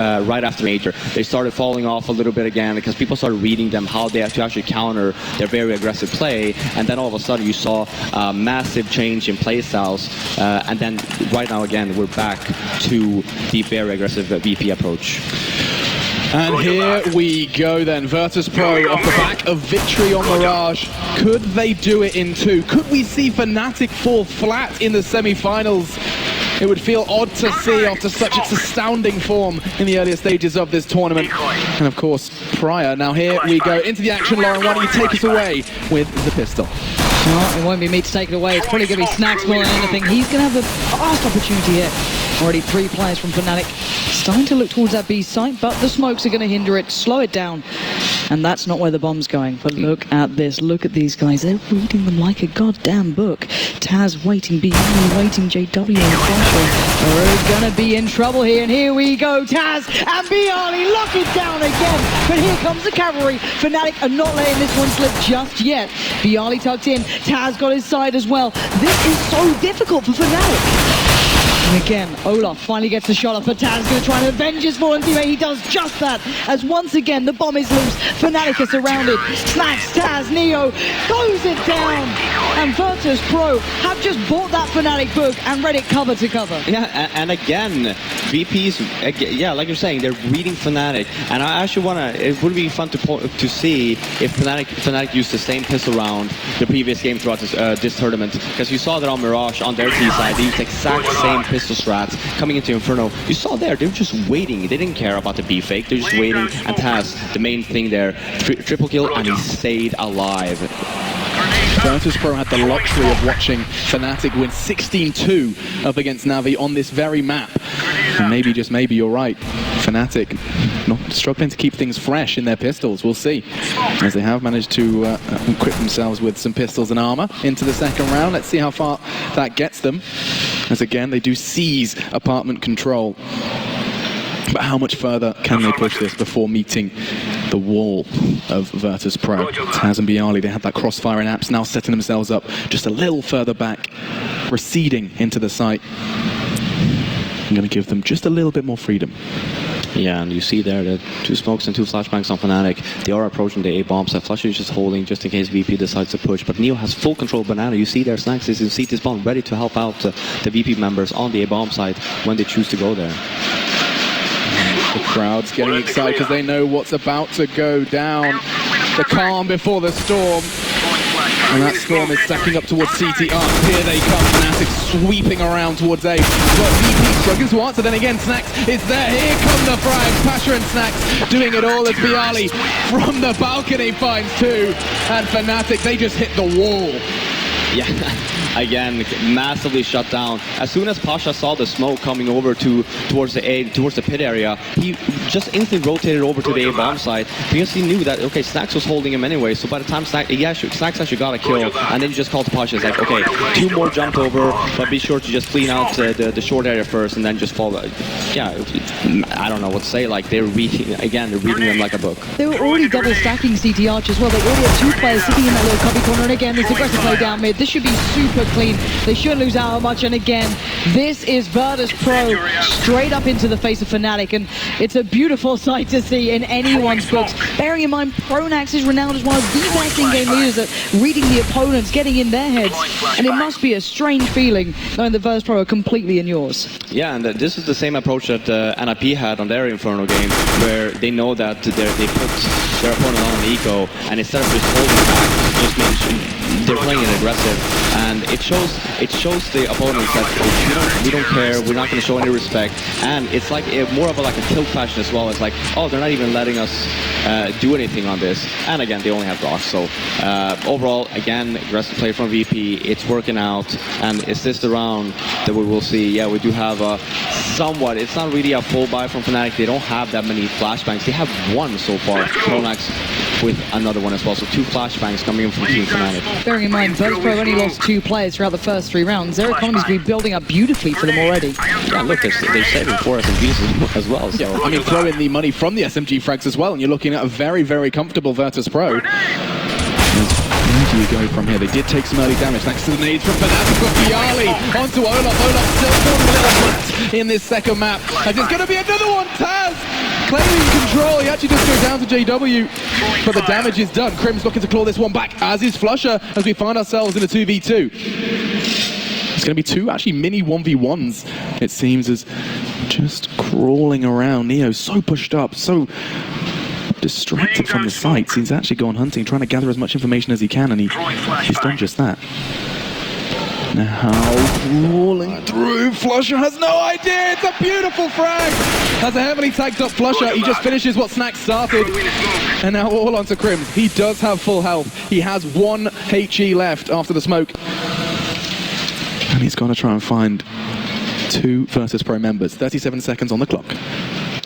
right after Major. They started falling off a little bit again because people started reading them how they have to actually counter their very aggressive play, and then all of a sudden you saw a massive change in play styles, and then right now again we're back to the very aggressive VP approach. And here we go then, Virtus.Pro off the back of victory on Mirage. Could they do it in two? Could we see Fnatic fall flat in the semi-finals? It would feel odd to see after such astounding form in the earlier stages of this tournament. And of course, prior. Now here we go into the action, Lauren. Why don't you take us away with the pistol? Well, it won't be me to take it away. It's probably going to be Snax more than anything. He's going to have a vast opportunity here. Already 3 players from Fnatic starting to look towards that B site, but the smokes are going to hinder it, slow it down. And that's not where the bomb's going. But look at this. Look at these guys. They're reading them like a goddamn book. Taz waiting, BO3 waiting, JW and Flasher. We're going to be in trouble here. And here we go. Taz and BO3 lock it down again. But here comes the cavalry. Fnatic are not letting this one slip just yet. BO3 tucked in. Taz got his side as well. This is so difficult for Fnatic. And again, Olaf finally gets the shot off, but Taz is going to try and avenge his fallen teammate. He does just that, as once again the bomb is loose. Fnatic are surrounded. Snax, Taz, Neo goes it down. And Virtus.Pro have just bought that Fnatic book and read it cover to cover. Yeah, and again, VPs, yeah, like you're saying, they're reading Fnatic. And I actually want to, it would be fun to see if Fnatic used the same pistol round the previous game throughout this tournament. Because you saw that on Mirage, on their T side, they used the exact same pistol strats coming into Inferno. You saw there, they were just waiting. They didn't care about the B fake. They're just waiting. And Taz, the main thing there, triple kill, and he stayed alive. Virtus.Pro had the luxury of watching Fnatic win 16-2 up against Navi on this very map. And maybe, just maybe, you're right. Fnatic not struggling to keep things fresh in their pistols. We'll see. As they have managed to equip themselves with some pistols and armor into the second round. Let's see how far that gets them. As again, they do seize apartment control. But how much further can they push this before meeting the wall of Virtus.Pro? Taz and BO3, they had that crossfire in apps, now setting themselves up just a little further back, receding into the site. I'm going to give them just a little bit more freedom. Yeah, and you see there the 2 smokes and 2 flashbangs on Fnatic. They are approaching the A bombs. Flasher is just holding just in case VP decides to push. But Neo has full control of Banana. You see there, Snax is in CT's bomb, ready to help out the VP members on the A bomb side when they choose to go there. The crowd's getting excited because they know what's about to go down. The calm before the storm. And that storm is stacking up towards CT. Here they come, Fnatic sweeping around towards A. But VP struggling to answer, then again, Snax is there. Here come the frags. Pasha and Snax doing it all as BO3 from the balcony finds 2. And Fnatic, they just hit the wall. Yeah, again, massively shut down. As soon as Pasha saw the smoke coming over towards the pit area, he just instantly rotated over to the A bomb side because he knew that, okay, Snax was holding him anyway. So by the time Snax actually got a kill, and then he just called to Pasha. It's like, okay, 2 more jumped over, but be sure to just clean out the short area first, and then just fall. Yeah, I don't know what to say. Like they're reading them like a book. They were already double stacking CT Arch as well. They already had 2 players sitting in that little cubby corner, and again, this aggressive play down mid. This should be super clean. They shouldn't lose out much. And again, this is Virtus.Pro straight up into the face of Fnatic. And it's a beautiful sight to see in anyone's books. Bearing in mind, Pronax is renowned as one of the best in-game leaders at reading the opponents, getting in their heads. And it must be a strange feeling knowing that Virtus.Pro are completely in yours. Yeah, and this is the same approach that NIP had on their Inferno game, where they know that they put their opponent on an eco, and instead of just holding back, just means they're playing it aggressive, and it shows the opponents that we don't care, we're not going to show any respect, and it's like more of a tilt fashion as well. It's like, oh, they're not even letting us do anything on this, and again, they only have rocks. So overall, again, aggressive play from VP, it's working out, and is this the round that we will see? Yeah, we do have a somewhat, it's not really a full buy from Fnatic. They don't have that many flashbangs. They have 1 so far. Pronax with another one as well, so 2 flashbangs coming in from Team Fnatic. Bearing in mind, Virtus.Pro only lost 2 players throughout the first 3 rounds. Their economy's been building up beautifully for them already. Yeah, look, they're saving 4 SMGs as well. So. Yeah, I mean, throw in the money from the SMG frags as well, and you're looking at a very, very comfortable Virtus.Pro. do you go from here? They did take some early damage thanks to the nades from Fnatic, but Bialy onto Olaf. Olaf still falling a little flat in this second map. And there's going to be another one. Taz claiming control. He actually does go down to JW, but the damage is done. Crim's looking to claw this one back, as is Flusher, as we find ourselves in a 2v2. It's going to be two actually mini 1v1s, it seems, as just crawling around. Neo so pushed up, so distracted from the sights. He's actually gone hunting, trying to gather as much information as he can, and he's done just that. Now crawling through. Flusher has no idea. It's a beautiful frag. Has a heavily tagged up Flusher. He just finishes what Snack started. And now all onto Crims. He does have full health. He has 1 HE left after the smoke. And he's got to try and find 2 Virtus.Pro members. 37 seconds on the clock.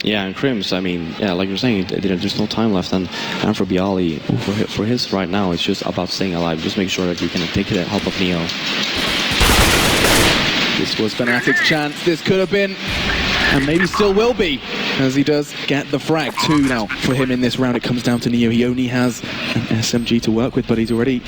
Yeah, and Crims, I mean, yeah, like you're saying, there's no time left, and for Bialy, for his right now, it's just about staying alive. Just make sure that you can take the help of Neo. This was Fnatic's chance. This could have been, and maybe still will be, as he does get the frag. 2 now for him in this round. It comes down to Neo. He only has an SMG to work with, but he's already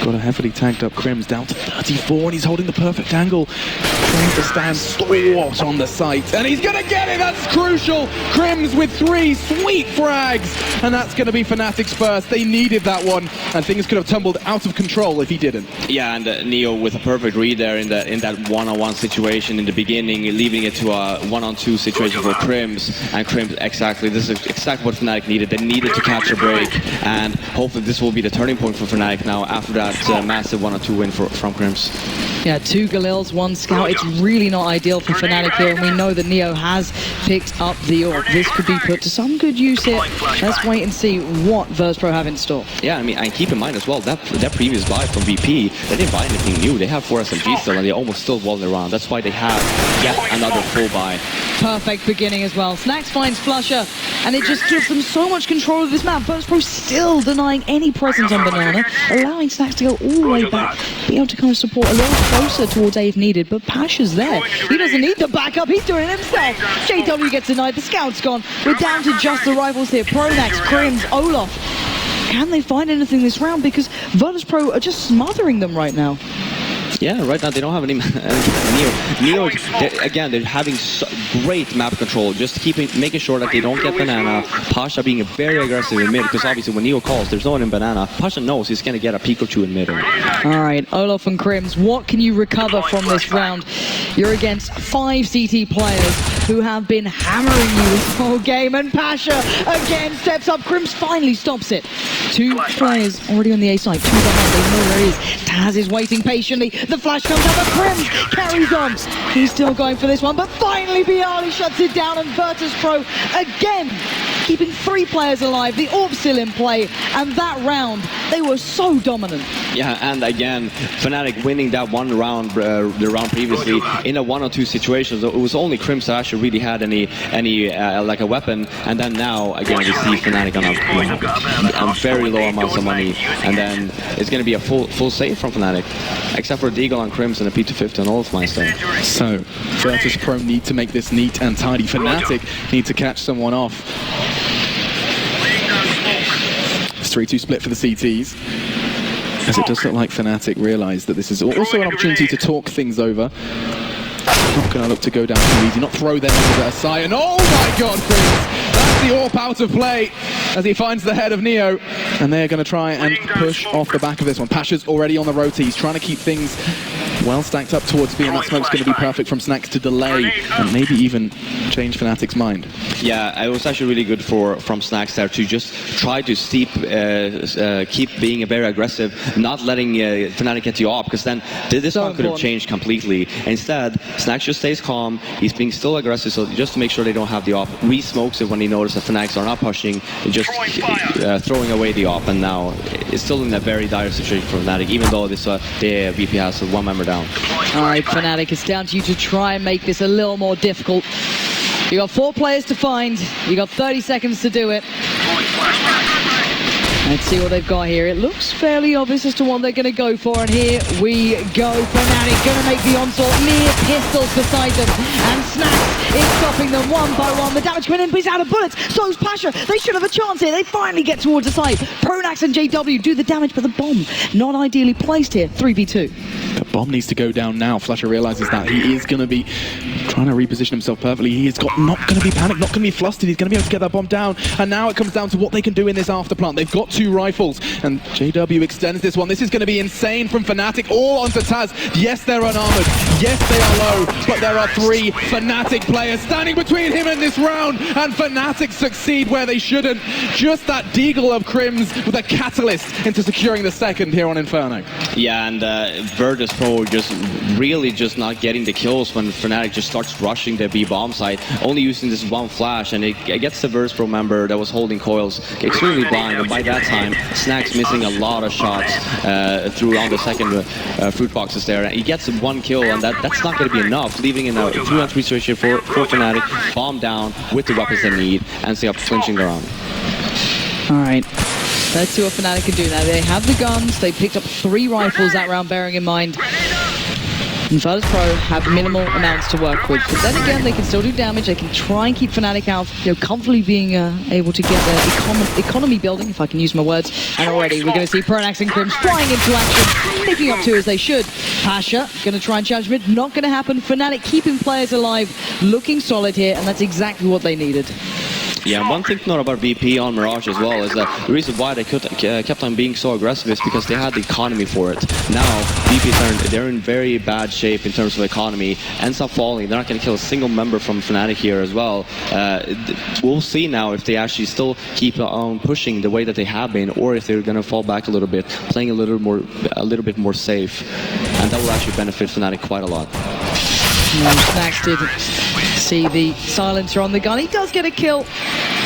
got a heavily tagged up Crims down to 34, and he's holding the perfect angle, trying to stand stalwart on the site, and he's gonna get it. That's crucial. Crims with 3 sweet frags, and that's gonna be Fnatic's first. They needed that one, and things could have tumbled out of control if he didn't. Yeah, and Neo with a perfect read there in that one-on-one situation in the beginning, leaving it to a one-on-2 situation for Crims, and Crims, exactly, this is exactly what Fnatic needed. They needed to catch a break, and hopefully this will be the turning point for Fnatic now after that massive 1-2 win from Crims. Yeah, 2 Galils, 1 Scout. It's really not ideal for Fnatic here, and we know that Neo has picked up the AWP. This could be put to some good use here. Let's wait and see what Virtus.Pro have in store. Yeah, I mean, and keep in mind as well, that previous buy from VP, they didn't buy anything new. They have 4 SMGs still, and they almost still walled around. That's why they have yet another full buy. Perfect beginning as well. Snacks finds Flusher, and it just gives them so much control of this map. Virtus.Pro still denying any presence on Banana, allowing Snacks to go all the way back, be able to kind of support a little closer towards A if needed, but Pasha's there. He doesn't need the backup, he's doing it himself. JW gets denied, the scout's gone. We're down to just the rivals here. Pronax, Crims, Olaf. Can they find anything this round? Because Virtus.Pro are just smothering them right now. Yeah, right now they don't have any Neo. Again, they're having great map control, just making sure that they don't get Banana. Pasha being very aggressive in mid, because obviously when Neo calls, there's no one in Banana. Pasha knows he's going to get a peek or 2 in mid. Alright, Olaf and Crims, what can you recover from this round? You're against 5 CT players who have been hammering you this whole game, and Pasha again steps up. Crims finally stops it. 2 players already on the A side, 2 behind, they know where he is. Taz is waiting patiently. The flash comes out, but Crims carries on. He's still going for this one, but finally Bialy shuts it down, and Virtus.Pro again keeping 3 players alive. The AWP still in play, and that round, they were so dominant. Yeah, and again, Fnatic winning that one round, the round previously, in a 1-on-2 situation. It was only Crims that actually really had any like a weapon, and then now, again, we see Fnatic on very low amounts of money, and then it's going to be a full save from Fnatic, except for Deagle on Crims and a P250 on Olafmeister. So, Virtus.Pro need to make this neat and tidy. Fnatic need to catch someone off. It's 3-2 split for the CTs, as it does look like Fnatic realise that this is also an opportunity to talk things over. Not going to look to go down too easy, not throw them into their side, and oh my god, Crims! That's the AWP out of play as he finds the head of Neo, and they're going to try and push off the back of this one. Pasha's already on the roti, he's trying to keep things well stacked up towards B, and that smoke's going to be perfect from Snacks to delay and maybe even change Fnatic's mind. Yeah, it was actually really good from Snacks there to just try to keep being very aggressive, not letting Fnatic get you off, because then this one could have changed completely. Instead, Snacks just stays calm, he's being still aggressive, so just to make sure they don't have the op, re-smokes it when he notices that Fnatic are not pushing, just throwing away the op, and now it's still in a very dire situation for Fnatic, even though this the VP has 1 member down. Alright, Fnatic, it's down to you to try and make this a little more difficult. You got 4 players to find, you got 30 seconds to do it. Let's see what they've got here. It looks fairly obvious as to what they're going to go for, and here we go. Fnatic going to make the onslaught. Mere pistols beside them, and Snacks is stopping them one by one. The damage coming in, but he's out of bullets. So's Pasha. They should have a chance here. They finally get towards the site. Pronax and JW do the damage, but the bomb not ideally placed here. 3v2. The bomb needs to go down now. Flusha realizes that he is going to be trying to reposition himself perfectly. He is not going to be panicked, not going to be flustered. He's going to be able to get that bomb down. And now it comes down to what they can do in this afterplant. They've got 2 rifles, and JW extends this one. This is going to be insane from Fnatic, all onto Taz. Yes, they're unarmored. Yes, they are low, but there are 3 Fnatic players standing between him and this round, and Fnatic succeed where they shouldn't. Just that deagle of Crims with a catalyst into securing the second here on Inferno. Yeah, and Virtus.Pro just really not getting the kills when Fnatic just starts rushing the B bomb site, only using this one flash, and it gets the Virtus.Pro member that was holding coils extremely blind, and by that time, Snack's missing a lot of shots through on the second fruit boxes there. He gets 1 kill, and that's not going to be enough, leaving in a 2-on-3 situation for Fnatic, bomb down with the weapons they need, and stay up clinching the round. Alright, let's see what Fnatic can do now. They have the guns, they picked up 3 rifles that round, bearing in mind and Virtus.Pro have minimal amounts to work with. But then again, they can still do damage. They can try and keep Fnatic out, comfortably being able to get their economy building, if I can use my words. And already we're going to see Pronax and Crims flying into action, picking up 2 as they should. Pasha going to try and charge mid, not going to happen. Fnatic keeping players alive, looking solid here, and that's exactly what they needed. Yeah, one thing to note about VP on Mirage as well is that the reason why they kept on being so aggressive is because they had the economy for it. Now, VP they're in very bad shape in terms of economy, ends up falling. They're not going to kill a single member from Fnatic here as well. We'll see now if they actually still keep on pushing the way that they have been, or if they're going to fall back a little bit, playing a little bit more safe, and that will actually benefit Fnatic quite a lot. Snax did see the silencer on the gun. He does get a kill.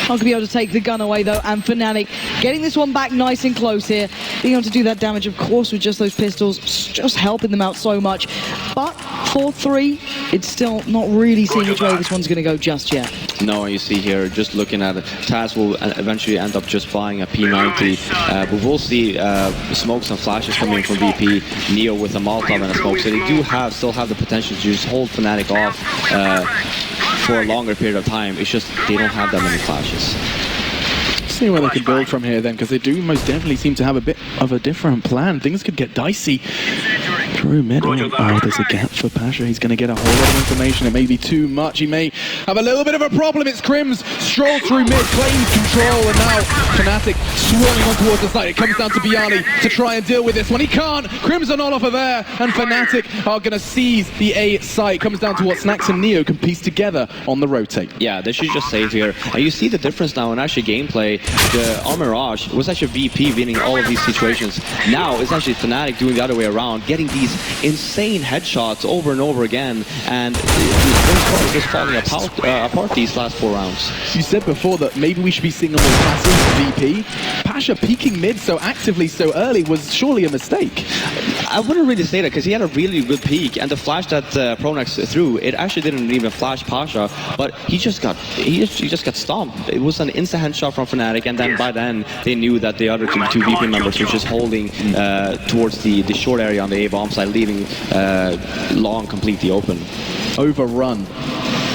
Not going to be able to take the gun away though, and Fnatic getting this one back nice and close here. Being able to do that damage, of course, with just those pistols, just helping them out so much. But 4-3, it's still not really seeing which way this one's going to go just yet. No, you see here, just looking at it, Taz will eventually end up just buying a P90, but we'll see smokes and flashes coming from VP, Neo with a Molotov and a smoke, so they do still have the potential to just hold Fnatic off for a longer period of time. It's just they don't have that many flashes. See where they can build from here then, because they do most definitely seem to have a bit of a different plan. Things could get dicey through mid. Oh, there's a gap for Pasha. He's going to get a whole lot of information. It may be too much. He may have a little bit of a problem. It's Crims strolls through mid, claims control, and now Fnatic swarming on towards the side. It comes down to Bialy to try and deal with this one. He can't. Crims are not off of there, and Fnatic are going to seize the A site. Comes down to what Snax and Neo can piece together on the rotate. Yeah, they should just save here. And you see the difference now in actually gameplay. On Mirage, it was actually VP winning all of these situations. Now it's actually Fnatic doing the other way around, getting these insane headshots over and over again, and they're just falling apart these last 4 rounds. You said before that maybe we should be seeing a more passive VP. Pasha peeking mid so actively so early was surely a mistake. I wouldn't really say that, because he had a really good peek, and the flash that Pronax threw, it actually didn't even flash Pasha, but he just got stomped. It was an instant headshot from Fnatic, and then by then they knew that the other 2 VP members were just holding towards the short area on the A bomb side, leaving long completely open. Overrun,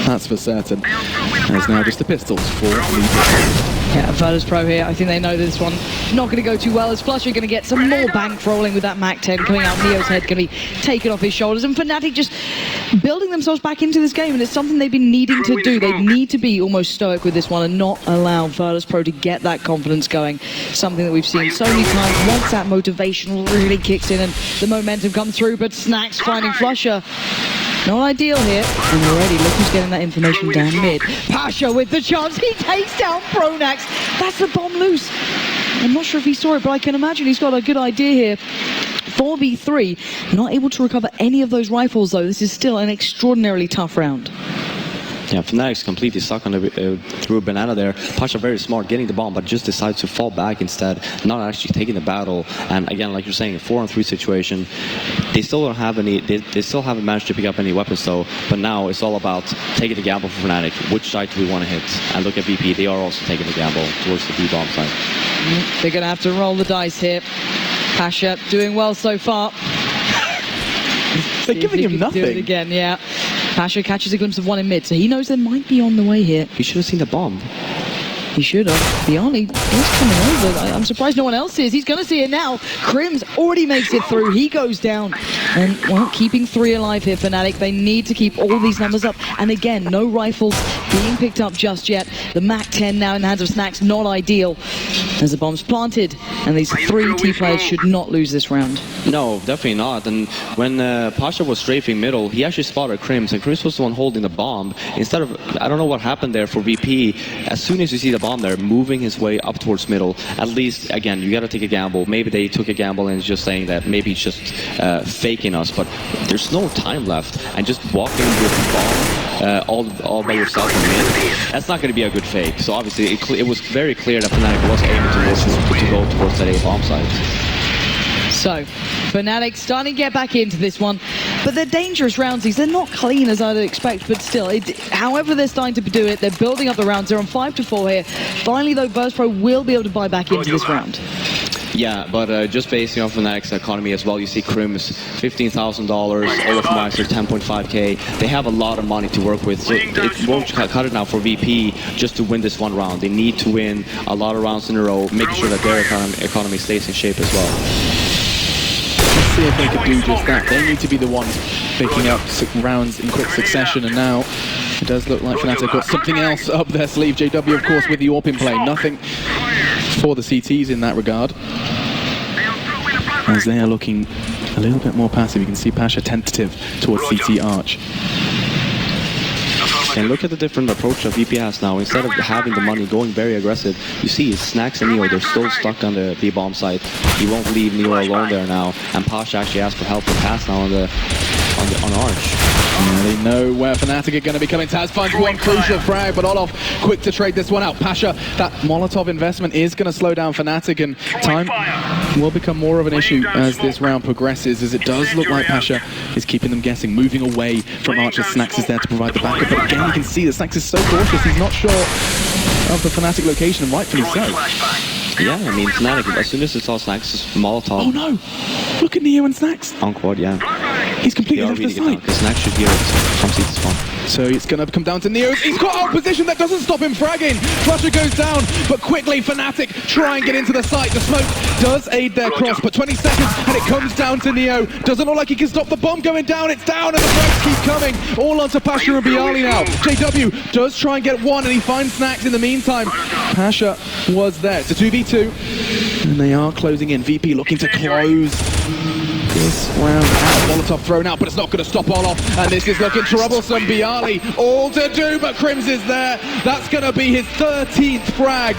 that's for certain. And it's now just the pistols for VP. Yeah, Virtus.Pro here. I think they know this one not going to go too well, as Flusha going to get some more bank rolling with that Mac-10 coming out. Neo's head going to be taken off his shoulders, and Fnatic just building themselves back into this game, and it's something they've been needing to do. They need to be almost stoic with this one and not allow Virtus.Pro to get that confidence going. Something that we've seen so many times. Once that motivation really kicks in and the momentum comes through, but Snax finding Flusha. Not ideal here, and already look who's getting that information down mid. Pasha with the chance, he takes down Pronax. That's the bomb loose. I'm not sure if he saw it, but I can imagine he's got a good idea here. 4v3, not able to recover any of those rifles though. This is still an extraordinarily tough round. Yeah, Fnatic's completely stuck on through a banana there. Pasha very smart, getting the bomb, but just decides to fall back instead, not actually taking the battle. And again, like you're saying, a 4-on-3 situation. They still don't have any. They still haven't managed to pick up any weapons though. But now it's all about taking the gamble for Fnatic. Which side do we want to hit? And look at VP. They are also taking the gamble towards the B-bomb side. They're going to have to roll the dice here. Pasha doing well so far. They're giving him nothing. Do it again, yeah. Pasha catches a glimpse of one in mid, so he knows they might be on the way here. He should have seen the bomb. He should have. Bialy is coming over. I'm surprised no one else is. He's going to see it now. Crims already makes it through. He goes down. And, well, keeping 3 alive here, Fnatic. They need to keep all these numbers up. And again, no rifles being picked up just yet. The MAC-10 now in the hands of Snacks, not ideal. As the bomb's planted. And these 3 T players should not lose this round. No, definitely not. And when Pasha was strafing middle, he actually spotted Crims, and Crims was the one holding the bomb. Instead of, I don't know what happened there for VP, as soon as you see the bomb there, moving his way up towards middle, at least, again, you got to take a gamble. Maybe they took a gamble and just saying that maybe he's just faking us, but there's no time left. And just walking with the bomb all by yourself in mid, that's not going to be a good fake. So obviously, it was very clear that Fnatic was aiming to go towards that A bomb site. So, Fnatic starting to get back into this one, but they're dangerous rounds. They're not clean as I'd expect, but still, however they're starting to do it, they're building up the rounds. They're on 5-4 here. Finally, though, Virtus.Pro will be able to buy back into this round. Yeah, but just based on Fnatic's economy as well, you see Crims, $15,000, Olafmeister, 10.5k. They have a lot of money to work with, so it won't cut it now for VP just to win this one round. They need to win a lot of rounds in a row, making sure that their economy stays in shape as well. Let's see if they could do just that. They need to be the ones picking up rounds in quick succession, and now it does look like Fnatic got something else up their sleeve. JW, of course, with the AWP in play. Nothing for the CTs in that regard, as they are looking a little bit more passive. You can see Pasha tentative towards CT Arch. And look at the different approach that VP has now. Instead of having the money going very aggressive, you see Snacks and Neo, they're still stuck on the B-bomb site. He won't leave Neo alone there now. And Pasha actually asked for help with pass now on Arch. Yeah, they know where Fnatic are going to be coming. Taz finds one crucial frag, but Olof quick to trade this one out. Pasha, that Molotov investment is going to slow down Fnatic, and time will become more of an issue as this round progresses, as it does look like Pasha is keeping them guessing, moving away from Arch as Snacks is there to provide the backup. But again, you can see that Snacks is so cautious. He's not sure of the Fnatic location, and rightfully so. Yeah, I mean, Fnatic, as soon as it saw Snacks' Molotov... Oh no! Look at Neo and Snacks! On quad, yeah. He's completely left the site. Because Snacks should hear it from CT spawn. So it's going to come down to Neo. He's got out position that doesn't stop him fragging. Flusher goes down, but quickly Fnatic try and get into the site. The smoke does aid their cross, but 20 seconds and it comes down to Neo. Doesn't look like he can stop the bomb going down. It's down and the frags keep coming. All onto Pasha and Bialy now. JW does try and get one and he finds Snacks in the meantime. Pasha was there. It's a 2v2 and they are closing in. VP looking to close this round out. Molotov thrown out, but it's not going to stop Olof, and this is looking troublesome. Bialy all to do, but Crims is there. That's going to be his 13th frag,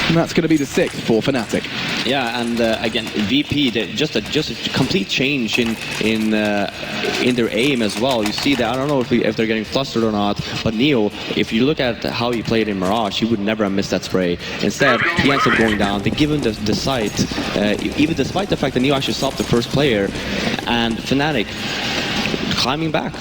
and that's going to be the 6th for Fnatic. Yeah, and again, VP, just a complete change in their aim as well. You see that, I don't know if they're getting flustered or not, but Neo, if you look at how he played in Mirage, he would never have missed that spray. Instead, he ends up going down. They give him the sight, even despite the fact that Neo actually stopped the first player, and Fnatic climbing back.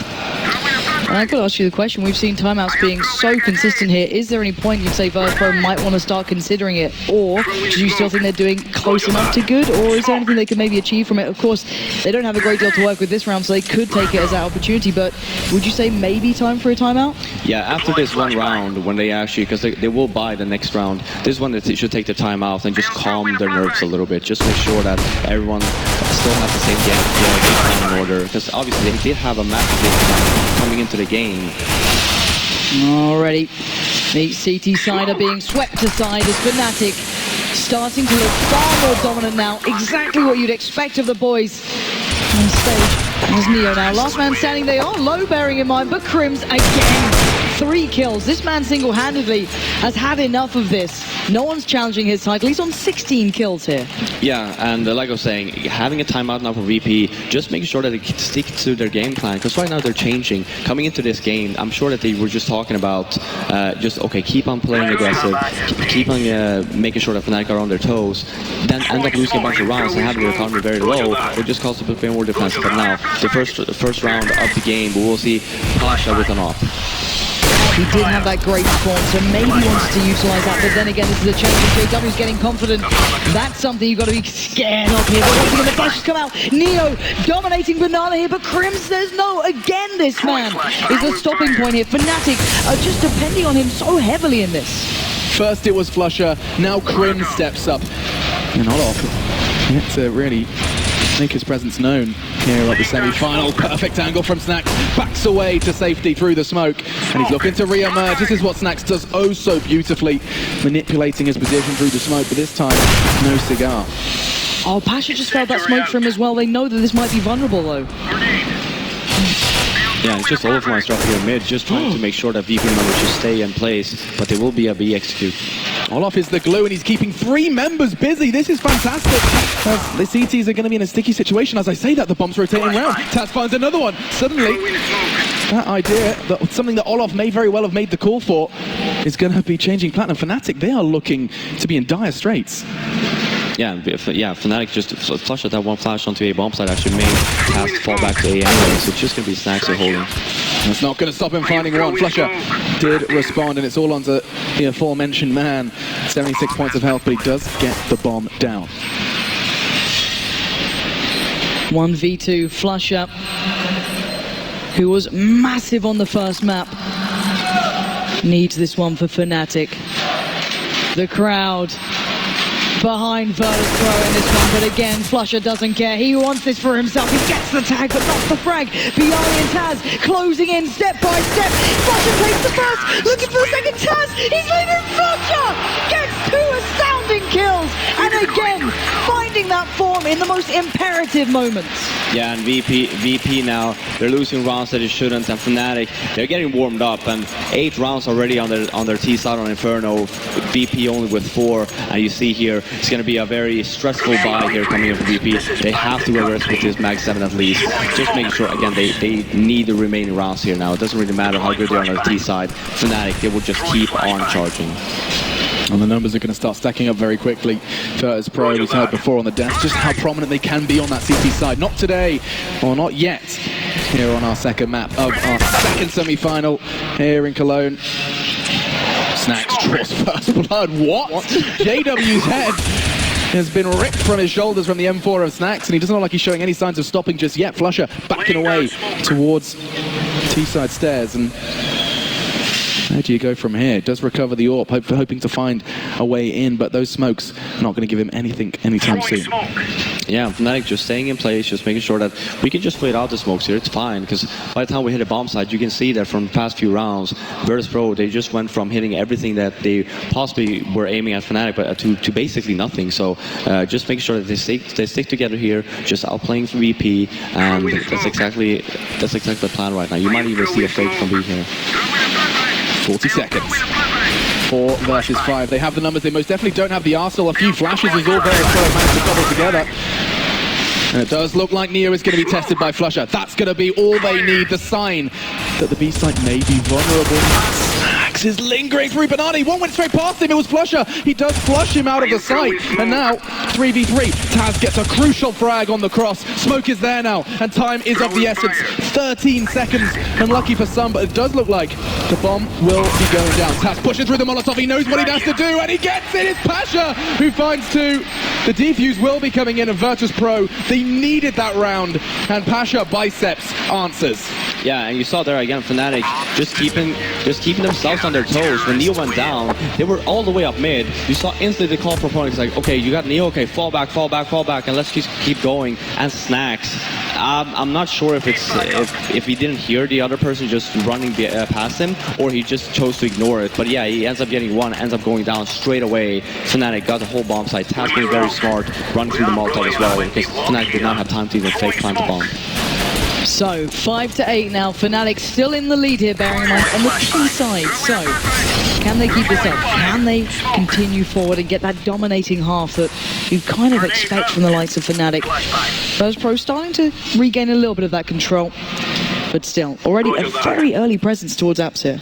And I could ask you the question, we've seen timeouts being so consistent here. Is there any point you'd say Virtus.Pro might want to start considering it? Or do you still think they're doing close enough to good? Or is there anything they could maybe achieve from it? Of course, they don't have a great deal to work with this round, so they could take it as that opportunity. But would you say maybe time for a timeout? Yeah, after this one round, when they actually, because they will buy the next round, this one they should take the timeout and just calm their nerves a little bit. Just make sure that everyone still has the same game plan in order. Because obviously they did have a massive game plan coming into the game. Already, the CT side are being swept aside as Fnatic starting to look far more dominant now. Exactly what you'd expect of the boys on stage. There's Neo now. Last man standing, they are low bearing in mind, but Crims again. 3 kills. This man single-handedly has had enough of this. No one's challenging his title. He's on 16 kills here. Yeah, and like I was saying, having a timeout now for VP, just making sure that they stick to their game plan, because right now they're changing. Coming into this game, I'm sure that they were just talking about okay, keep on playing aggressive, keep on making sure that Fnatic are on their toes, then end up losing a bunch of rounds and having their economy very low, or just cause them to play more defensive. But now, the first round of the game, we will see Pasha with an off. He did have that great spawn, so maybe wants to utilize that, but then again, this is a change. JW's getting confident. That's something you've got to be scared of here. But once again, the flashes come out. Neo dominating Banana here, but Crim says no. Again, this man is a stopping point here. Fnatic are just depending on him so heavily in this. First it was Flusher, now Crim steps up. And Olof yet to really make his presence known here at the semi-final. Perfect angle from Snax, backs away to safety through the smoke, and he's looking to re-emerge. This is what Snax does oh so beautifully, manipulating his position through the smoke, but this time, no cigar. Oh, Pasha just felt that smoke from him as well. They know that this might be vulnerable though. Yeah, it's just Olaf lines drop here mid, just trying to make sure that VP members just stay in place, but there will be a B execute. Olaf is the glue, and he's keeping 3 members busy. This is fantastic. The CTs are going to be in a sticky situation. As I say that, the bomb's rotating around. Taz finds another one. Suddenly, that idea, that something that Olaf may very well have made the call for, is going to be changing Platinum. Fnatic, they are looking to be in dire straits. Yeah, Fnatic just flushed that one flash onto A bomb side, actually made Taz fall back to A anyway, so it's just going to be Snax holding. It's not going to stop him finding one. Flusher did respond, and it's all onto the aforementioned man. 76 points of health, but he does get the bomb down. 1v2, Flusher, who was massive on the first map, needs this one for Fnatic. The crowd behind Virtus.Pro in this one, but again, Flusher doesn't care. He wants this for himself. He gets the tag, but not the frag. Biali and Taz closing in step by step. Flusher takes the first, looking for the second. Taz, he's leaving. Flusher gets 2 astounding kills, and again, finding that form in the most imperative moments. Yeah, and VP now, they're losing rounds that they shouldn't, and Fnatic, they're getting warmed up, and 8 rounds already on their T side on Inferno, VP only with 4, and you see here, it's going to be a very stressful buy here coming in from VP. They have to go rest with this Mag 7 at least. Just making sure, again, they need the remaining rounds here now. It doesn't really matter how good they are on the T side. Fnatic, they will just keep on charging. And the numbers are going to start stacking up very quickly. Virtus.Pro, we've heard before on the desk, just how prominent they can be on that CT side. Not today, or not yet, here on our second map of our second semi-final here in Cologne. Snax draws first blood. What? JW's head has been ripped from his shoulders from the M4 of Snax, and he doesn't look like he's showing any signs of stopping just yet. Flusher backing away towards T-side stairs, and where do you go from here? Does recover the AWP, hoping to find a way in, but those smokes are not going to give him anything anytime soon. Yeah, Fnatic just staying in place, just making sure that we can just wait out the smokes here. It's fine, because by the time we hit a bomb site, you can see that from the past few rounds, Virtus.Pro, they just went from hitting everything that they possibly were aiming at Fnatic, but to basically nothing. So just make sure that they stick together here, just outplaying from VP, and that's exactly the plan right now. You might even see a fake from V here. 40 seconds. 4 versus 5. They have the numbers. They most definitely don't have the arsenal. A few flashes is all very slow managed to cobble together. And it does look like Neo is going to be tested by Flusher. That's going to be all they need. The sign that the B side may be vulnerable. Snax is lingering through Banana. One went straight past him. It was Flusher. He does flush him out of the sight. And now 3v3. Taz gets a crucial frag on the cross. Smoke is there now. And time is of the essence. 13 seconds. Unlucky for some, but it does look like the bomb will be going down. Taz pushing through the Molotov. He knows what he has to do, and he gets it. It's Pasha who finds 2. The defuse will be coming in of Virtus.Pro. They needed that round, and Pasha biceps answers. Yeah, and you saw there again, Fnatic just keeping themselves on their toes. When Neo went down, they were all the way up mid. You saw instantly the call for opponents like, okay, you got Neo, okay, fall back, and let's just keep going. And Snax, I'm not sure if it's if he didn't hear the other person just running past him, or he just chose to ignore it. But yeah, he ends up getting one, ends up going down straight away. Fnatic got the whole bomb site. Taz being very smart, running through the Molotov as well, because Fnatic did not have time to even fake plant the bomb. So 5-8 now. Fnatic still in the lead here, bearing in mind on the T side. So can they keep this up? Can they continue forward and get that dominating half that you kind of expect from the likes of Fnatic? Virtus.Pro starting to regain a little bit of that control, but still already a very early presence towards apps here.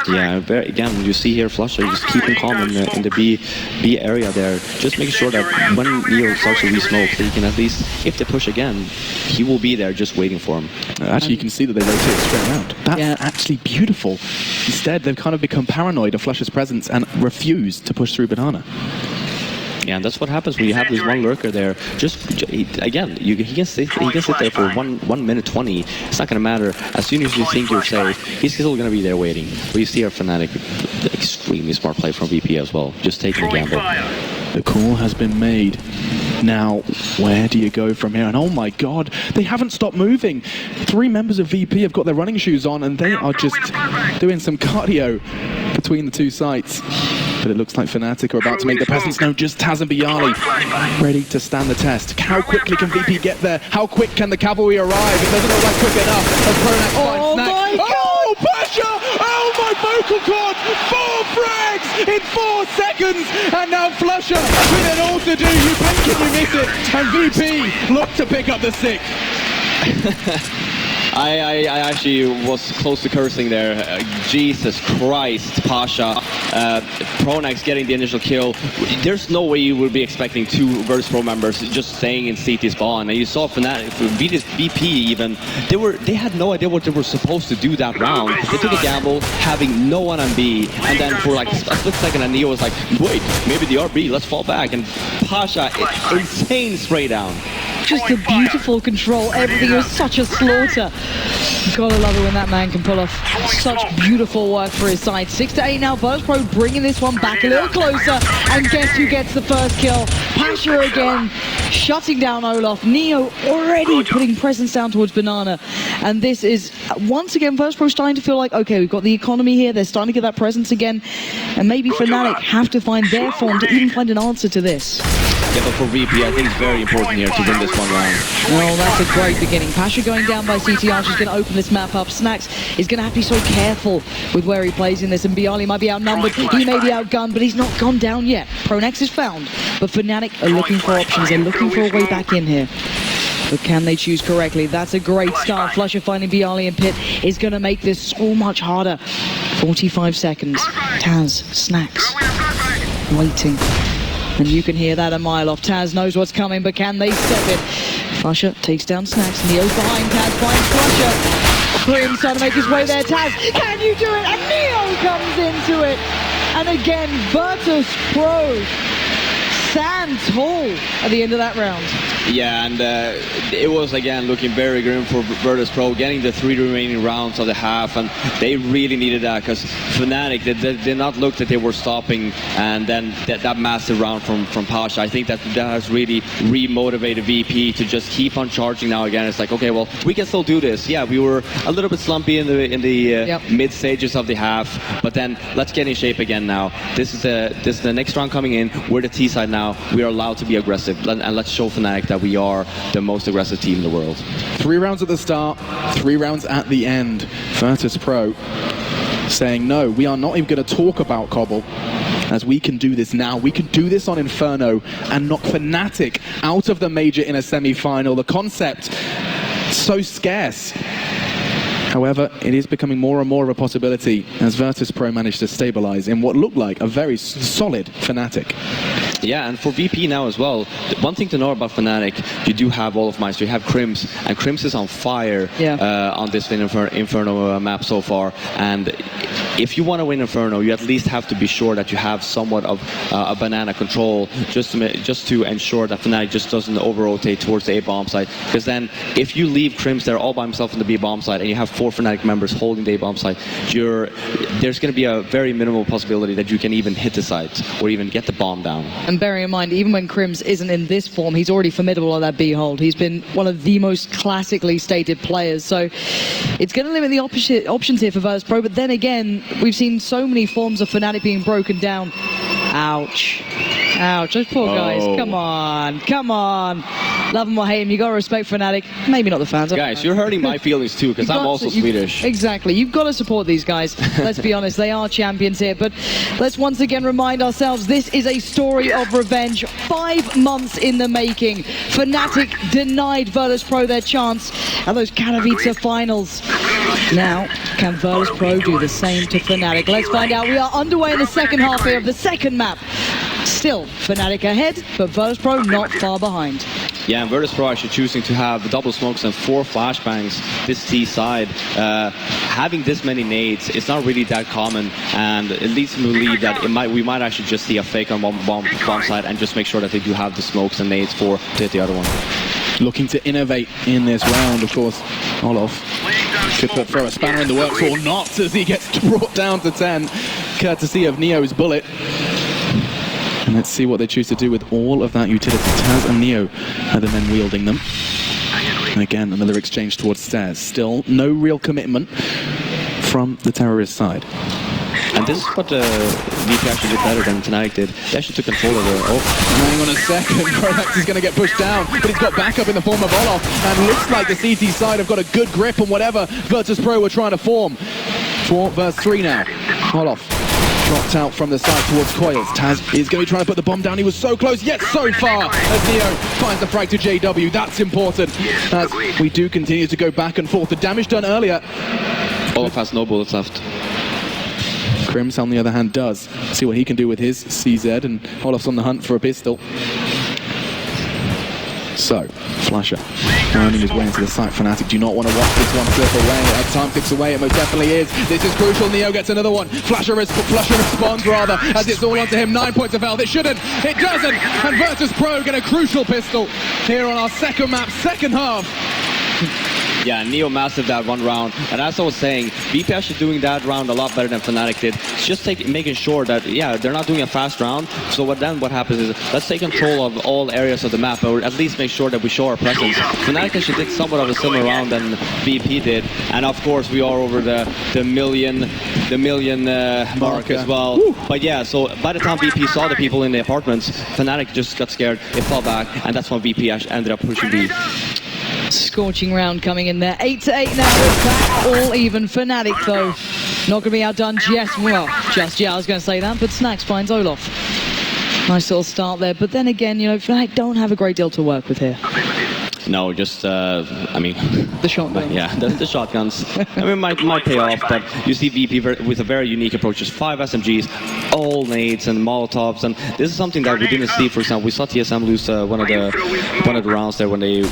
Yeah, again, you see here Flusha just keeping calm in the B area there, just making sure that when Neo starts to re-smoke, he can at least, if they push again, he will be there just waiting for him. Actually, you can see that they rotate straight around. That's actually beautiful. Instead, they've kind of become paranoid of Flusha's presence and refuse to push through Banana. Yeah, and that's what happens when you have this one lurker there. Again, he can sit there for 1 minute 20. It's not going to matter. As soon as you think you're safe, he's still going to be there waiting. But you see our Fnatic, extremely smart play from VP as well, just taking a gamble. The call has been made. Now, where do you go from here? And oh my god, they haven't stopped moving. 3 members of VP have got their running shoes on and they are just doing some cardio between the 2 sites. But it looks like Fnatic are about to make the presence known. Just Taz and Bialy ready to stand the test. How quickly can VP get there? How quick can the cavalry arrive? It doesn't look like quick enough. As Pronax finds Snack. Oh, Pasha! Oh, my vocal cord! 4 frags in 4 seconds! And now Flusha with it all to do. You blink and you miss it. And VP look to pick up the 6th. I actually was close to cursing there. Jesus Christ, Pasha. Pronax getting the initial kill. There's no way you would be expecting 2 Virtus.Pro members just staying in CT spawn. And you saw Fnatic, VP even, they had no idea what they were supposed to do that round. They took a gamble, having no one on B, and then for like a split second, and Neo was like, wait, maybe the RB, let's fall back. And Pasha, insane spray down. Just a beautiful control. Everything was such a slaughter. Gotta love it when that man can pull off such beautiful work for his side. 6-8 now. Virtus.Pro bringing this one back a little closer. And guess who gets the first kill? Pasha again, shutting down Olaf. Neo already putting presence down towards Banana. And this is, once again, Virtus.Pro starting to feel like, okay, we've got the economy here. They're starting to get that presence again. And maybe Fnatic have to find their form to even find an answer to this. Yeah, but for VP, I think it's very important here to win this one round. Well, that's a great beginning. Pasha going down by CT Archer's going to open this map up. Snax is going to have to be so careful with where he plays in this, and Bialy might be outnumbered. He may be outgunned, but he's not gone down yet. Pronax is found, but Fnatic are looking for options. They're looking for a way back in here. But can they choose correctly? That's a great start. Flusha finding Bialy and Pit is going to make this so much harder. 45 seconds. Taz, Snax, waiting. And you can hear that a mile off. Taz knows what's coming, but can they step it? Flusha takes down Snax. Neo's behind. Taz finds Flusha. Prim's trying to make his way there. Taz, can you do it? And Neo comes into it. And again, Virtus.Pro stand tall at the end of that round. Yeah, and it was again looking very grim for Virtus.Pro, getting the 3 remaining rounds of the half, and they really needed that because Fnatic they did not look that they were stopping, and then that massive round from Pasha, I think that has really re-motivated VP to just keep on charging now again. It's like, okay, well, we can still do this. Yeah, we were a little bit slumpy in the mid stages of the half, but then let's get in shape again now. This is the next round coming in. We're the T side now. We are allowed to be aggressive, and let's show Fnatic that we are the most aggressive team in the world. 3 rounds at the start, 3 rounds at the end. Virtus.Pro saying, no, we are not even going to talk about Cobble, as we can do this now. We can do this on Inferno and knock Fnatic out of the major in a semi-final. The concept, so scarce. However, it is becoming more and more of a possibility as Virtus.Pro managed to stabilize in what looked like a very solid Fnatic. Yeah, and for VP now as well, one thing to know about Fnatic, you do have all of Meister, you have Crims, and Crims is on fire on this Inferno map so far, and if you want to win Inferno, you at least have to be sure that you have somewhat of a banana control, just to ensure that Fnatic just doesn't over-rotate towards the A bomb site, because then if you leave Crims there all by himself in the B bomb site, and you have 4 Fnatic members holding the A bomb site, there's going to be a very minimal possibility that you can even hit the site, or even get the bomb down. And bearing in mind, even when Crims isn't in this form, he's already formidable on that B hold. He's been one of the most classically stated players. So it's going to limit the options here for Virtus.Pro. But then again, we've seen so many forms of Fnatic being broken down. Ouch. Ouch. Those poor guys. Come on. Come on. Love them or hate them. You got to respect Fnatic. Maybe not the fans. Guys, you're hurting my feelings too, because I'm also Swedish. Exactly. You've got to support these guys. Let's be honest. They are champions here. But let's once again remind ourselves, this is a story of revenge. 5 months in the making. Fnatic denied Virtus.Pro their chance at those Katowice finals. Now, can Virtus.Pro do the same to Fnatic? Let's find out. We are underway in the second half here of the second map. Still, Fnatic ahead, but Virtus.Pro not far behind. Yeah, and Virtus.Pro actually choosing to have double smokes and 4 flashbangs this T side. Having this many nades, it's not really that common, and it leads me to believe that we might actually just see a fake on one bomb side and just make sure that they do have the smokes and nades to hit the other one. Looking to innovate in this round, of course. Olof could throw a spanner in the works or not as he gets brought down to 10, courtesy of Neo's bullet. And let's see what they choose to do with all of that utility. Taz and Neo are the men wielding them. And again, another exchange towards Taz. Still no real commitment from the terrorist side. And this is what VP actually did better than Fnatic did. They actually took control of the... Oh, hang on a second. Kronax is going to get pushed down, but he's got backup in the form of Olof. And looks like the CT side have got a good grip on whatever Virtus.Pro were trying to form. 4 versus 3 now. Olof dropped out from the side towards Coils. Taz is going to be trying to put the bomb down. He was so close, yet so far as Neo finds the frag to JW. That's important as we do continue to go back and forth. The damage done earlier. Olof has no bullets left. Crims, on the other hand, does. See what he can do with his CZ, and Olof's on the hunt for a pistol. So, Flasher finding his way into the site. Fnatic do not want to watch this one slip away. As time ticks away, it most definitely is. This is crucial. Neo gets another one. Flasher responds rather, as it's all onto him. 9 points of health. It shouldn't. It doesn't. And Virtus.Pro get a crucial pistol here on our second map, second half. Yeah, Neo massive that one round, and as I was saying, VP actually doing that round a lot better than Fnatic did. It's just making sure that, yeah, they're not doing a fast round, so what happens is, let's take control of all areas of the map, or at least make sure that we show our presence. Fnatic actually did somewhat of a similar round than VP did, and of course we are over the million mark as well. Woo. But yeah, so by the time VP saw the people in the apartments, Fnatic just got scared, it fell back, and that's when VP actually ended up pushing B. Scorching round coming in there. 8-8 now. It's back all even. Fnatic though not going to be outdone just yet. I was going to say that, but Snax finds Olof. Nice little start there, but then again, you know, Fnatic don't have a great deal to work with here. No, just, I mean... The shotguns. Yeah, the shotguns. I mean, might pay off, but you see VP with a very unique approach. Just 5 SMGs, all nades and Molotovs, and this is something that we didn't see, for example. We saw TSM lose one of the rounds there when they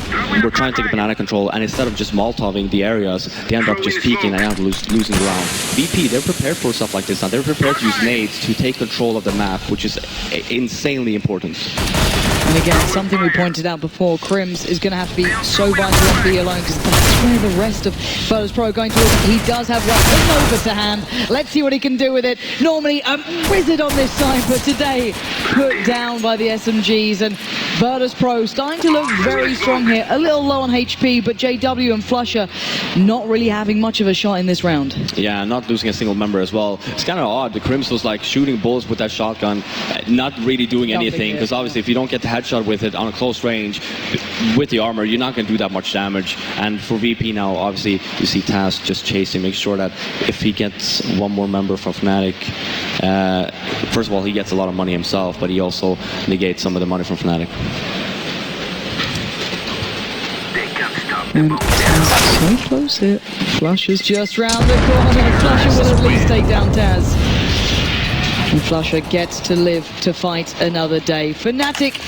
were trying to take banana control, and instead of just Molotoving the areas, they end up just peeking and end up losing the round. VP, they're prepared for stuff like this now. They're prepared to use nades to take control of the map, which is insanely important. And again, something we pointed out before, Crims is going to have to be so vital on B alone, because that's where the rest of Virtus.Pro are going to look. He does have one over to hand. Let's see what he can do with it. Normally a wizard on this side, but today put down by the SMGs, and Virtus.Pro starting to look very strong here. A little low on HP, but JW and Flusher not really having much of a shot in this round. Yeah, not losing a single member as well. It's kind of odd. The Crims was like shooting bullets with that shotgun, not really doing anything, because obviously if you don't get the headshot with it on a close range with the armor, you're not going to do that much damage. And for VP now, obviously you see Taz just chasing, make sure that if he gets one more member from Fnatic, first of all, he gets a lot of money himself, but he also negates some of the money from Fnatic. And Taz so close here. Flusher's just round the corner. Flusher will at least take down Taz. And Flusher gets to live to fight another day. Fnatic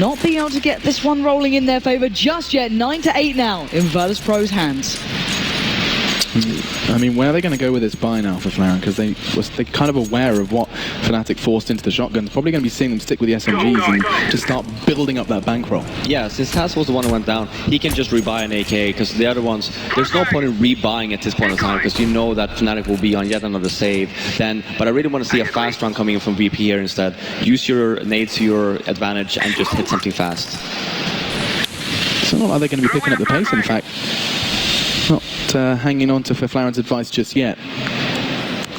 not being able to get this one rolling in their favor just yet. 9-8 now in Virtus.Pro's hands. I mean, where are they going to go with this buy now for Flaren? Because they're kind of aware of what Fnatic forced into the shotguns. Probably going to be seeing them stick with the SMGs and just start building up that bankroll. Yeah, since Taz was the one who went down, he can just rebuy an AK, because the other ones, there's no point in rebuying at this point in time, because you know that Fnatic will be on yet another save. But I really want to see a fast run coming in from VP here instead. Use your nades to your advantage and just hit something fast. It's not like they're going to be picking up the pace, in fact. Not hanging on to Flaren's advice just yet.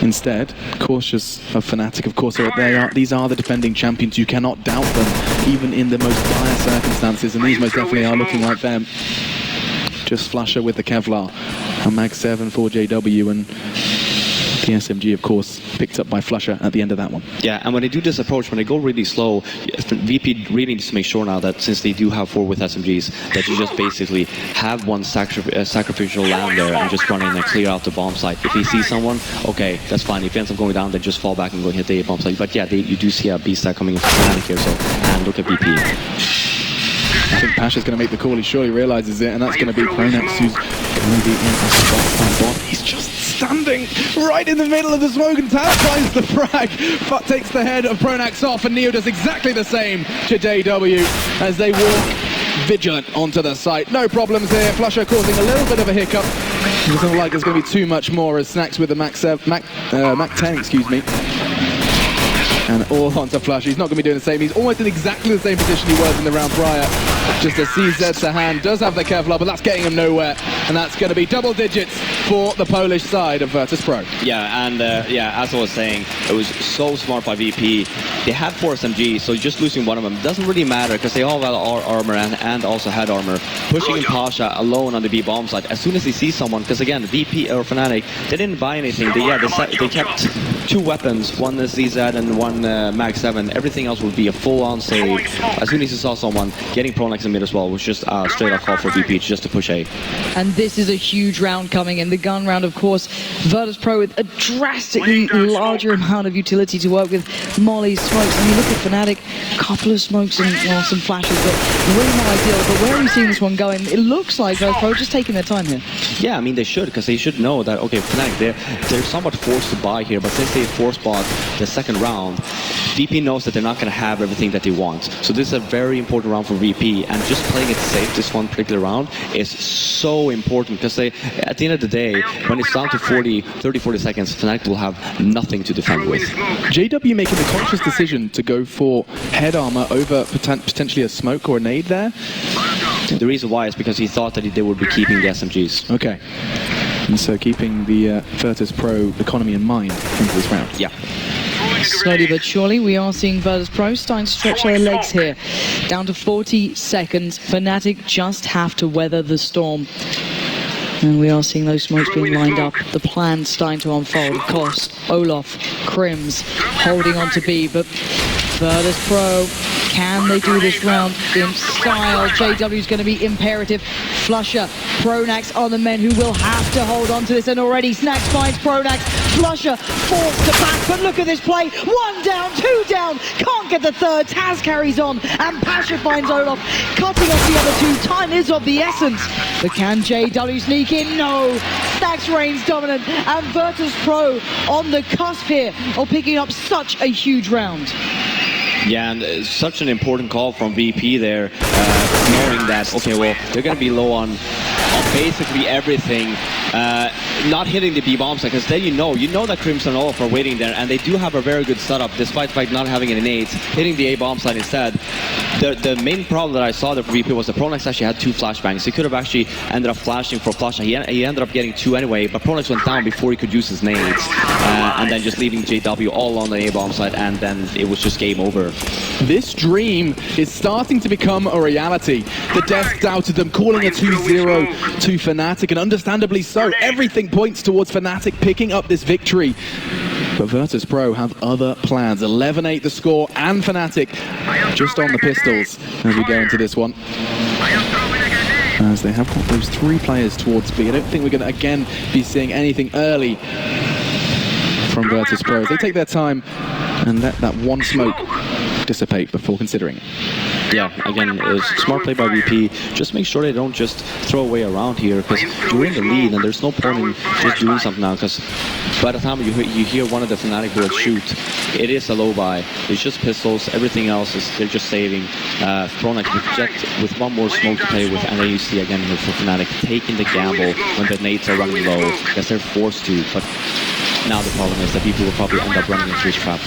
Instead, cautious of Fnatic. Of course, these are the defending champions. You cannot doubt them, even in the most dire circumstances, and these most definitely are looking like them. Just Flasher with the Kevlar, a Mag 7 for JW, and The SMG, of course, picked up by Flusher at the end of that one. Yeah, and when they do this approach, when they go really slow, VP really needs to make sure now that since they do have 4 with SMGs, that you just basically have one sacrificial land there and just run in and clear out the bomb site. If he sees someone, okay, that's fine. If he ends up going down, then just fall back and go hit the A bomb site. But yeah, you do see a B stack coming in from Fnatic here, so, and look at VP. I think Pasha's going to make the call. He surely realizes it, and that's going to be Pronax, who's going to be in a spot on bot. He's just standing right in the middle of the smoke, and Taz finds the frag, but takes the head of Pronax off, and Neo does exactly the same to JW as they walk vigilant onto the site. No problems here. Flusher causing a little bit of a hiccup. It doesn't look like there's going to be too much more as Snacks with the Mac 10, excuse me. And all onto Flush. He's not going to be doing the same. He's almost in exactly the same position he was in the round prior. Just a CZ to hand. Does have the Kevlar, but that's getting him nowhere. And that's going to be double digits for the Polish side of Virtus.Pro. Yeah, and yeah, as I was saying, it was so smart by VP. They had 4 SMGs, so just losing one of them doesn't really matter because they all had armor and also had armor. Pushing in Pasha alone on the B bomb side. As soon as they see someone, because again, VP or Fnatic, they didn't buy anything. They kept 2 weapons, one ZZ and one Mag 7. Everything else would be a full-on save. As soon as you saw someone, getting Pronax in mid as well was just a straight-up call for VP just to push A. And this is a huge round coming in. The gun round, of course, Virtus.Pro with a drastically larger amount of utility to work with. Molly, smokes. I mean, look at Fnatic, a couple of smokes and some flashes, but really not ideal. But where are we seeing this one going? It looks like Virtus.Pro just taking their time here. Yeah, I mean, they should, because they should know that, okay, Fnatic, they're somewhat forced to buy here, but since they force bought the second round, VP knows that they're not going to have everything that they want. So this is a very important round for VP, and just playing it safe this one particular round is so important, because at the end of the day, when it's down to 30-40 seconds, Fnatic will have nothing to defend with. JW making the conscious decision to go for head armor over potentially a smoke or a nade there? The reason why is because he thought that they would be keeping the SMGs. Okay. And so keeping the Virtus.Pro economy in mind into this round. Yeah. Slowly but surely, we are seeing Virtus.Pro starting to stretch their legs here. Down to 40 seconds. Fnatic just have to weather the storm. And we are seeing those smokes being lined up. The plan starting to unfold. Of course, Olaf, Crims holding on to B, but Virtus.Pro, can they do this round in style? JW is going to be imperative. Flusher, Pronax are the men who will have to hold on to this, and already Snacks finds Pronax. Flusher forced to back, but look at this play. 1 down, 2 down, can't get the third. Taz carries on, and Pasha finds Olaf, cutting off the other 2. Time is of the essence. But can JW sneak in? No. Snacks reigns dominant, and Virtus.Pro on the cusp here of picking up such a huge round. Yeah, and such an important call from VP there, knowing that, okay, well, they're going to be low on basically everything, not hitting the B bomb site, because then you know that Crimson and Olaf are waiting there, and they do have a very good setup, despite the fact not having any nades, hitting the A bomb site instead. The main problem that I saw there for VP was that Pronax actually had 2 flashbangs. He could have actually ended up flashing for Flush. He ended up getting 2 anyway, but Pronax went down before he could use his nades, and then just leaving JW all on the A bomb site, and then it was just game over. This dream is starting to become a reality. The desk doubted them, calling a 2-0 to Fnatic, and understandably so. Everything points towards Fnatic picking up this victory. But Virtus.Pro have other plans. 11-8 the score, and Fnatic just on the pistols as we go into this one. As they have got those 3 players towards B. I don't think we're going to again be seeing anything early from Virtus.Pro. They take their time and let that one smoke dissipate before considering. Yeah, again, it was smart play by VP. Just make sure they don't just throw away around here, because you're in the lead and there's no point in just doing something now, because by the time you hear one of the Fnatic bullets shoot, it is a low buy. It's just pistols, everything else is they're just saving. Pronax with one more smoke to play with, and then you see again here for Fnatic taking the gamble when the nades are running low, because they're forced to, but now the problem is that people will probably end up running into this trap.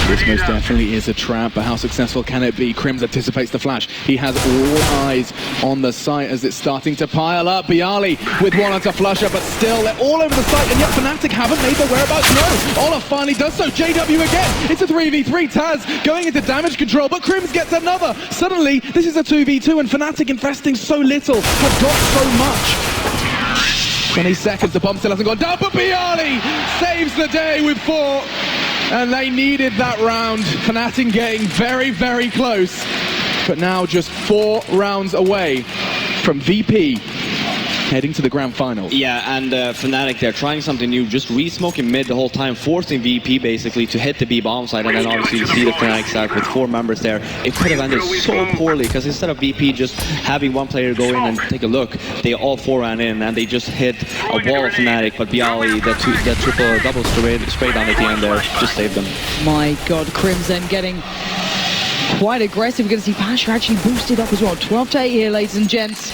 This most definitely is a trap, but how successful can it be? Crims anticipates the flash. He has all eyes on the site as it's starting to pile up. Bialy with one onto Flusher, but still they're all over the site, and yet Fnatic haven't made their whereabouts known. Olaf finally does so. JW again. It's a 3v3. Taz going into damage control, but Crims gets another. Suddenly, this is a 2v2, and Fnatic investing so little have got so much. 20 seconds, the bomb still hasn't gone down, but Bialy saves the day with 4. And they needed that round. Fnatic getting very, very close. But now just 4 rounds away from VP heading to the grand final. Yeah, and Fnatic, they're trying something new, just re-smoking mid the whole time, forcing VP basically to hit the B bomb side, and then obviously you see the Fnatic stack with 4 members there. It could have ended so poorly, because instead of VP just having one player go in and take a look, they all 4 ran in, and they just hit a wall of Fnatic, but Bialy, that triple double straight down at the end there, just saved them. My God, Crimson getting quite aggressive. We're going to see Pasha actually boosted up as well. 12-8 here, ladies and gents.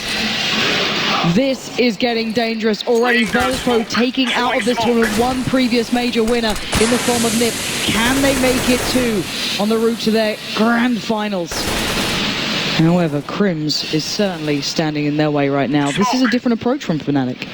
This is getting dangerous already. Virtus.Pro taking out of this tournament one previous major winner in the form of Nip. Can they make it too on the route to their grand finals? However, Crims is certainly standing in their way right now. This is a different approach from Fnatic.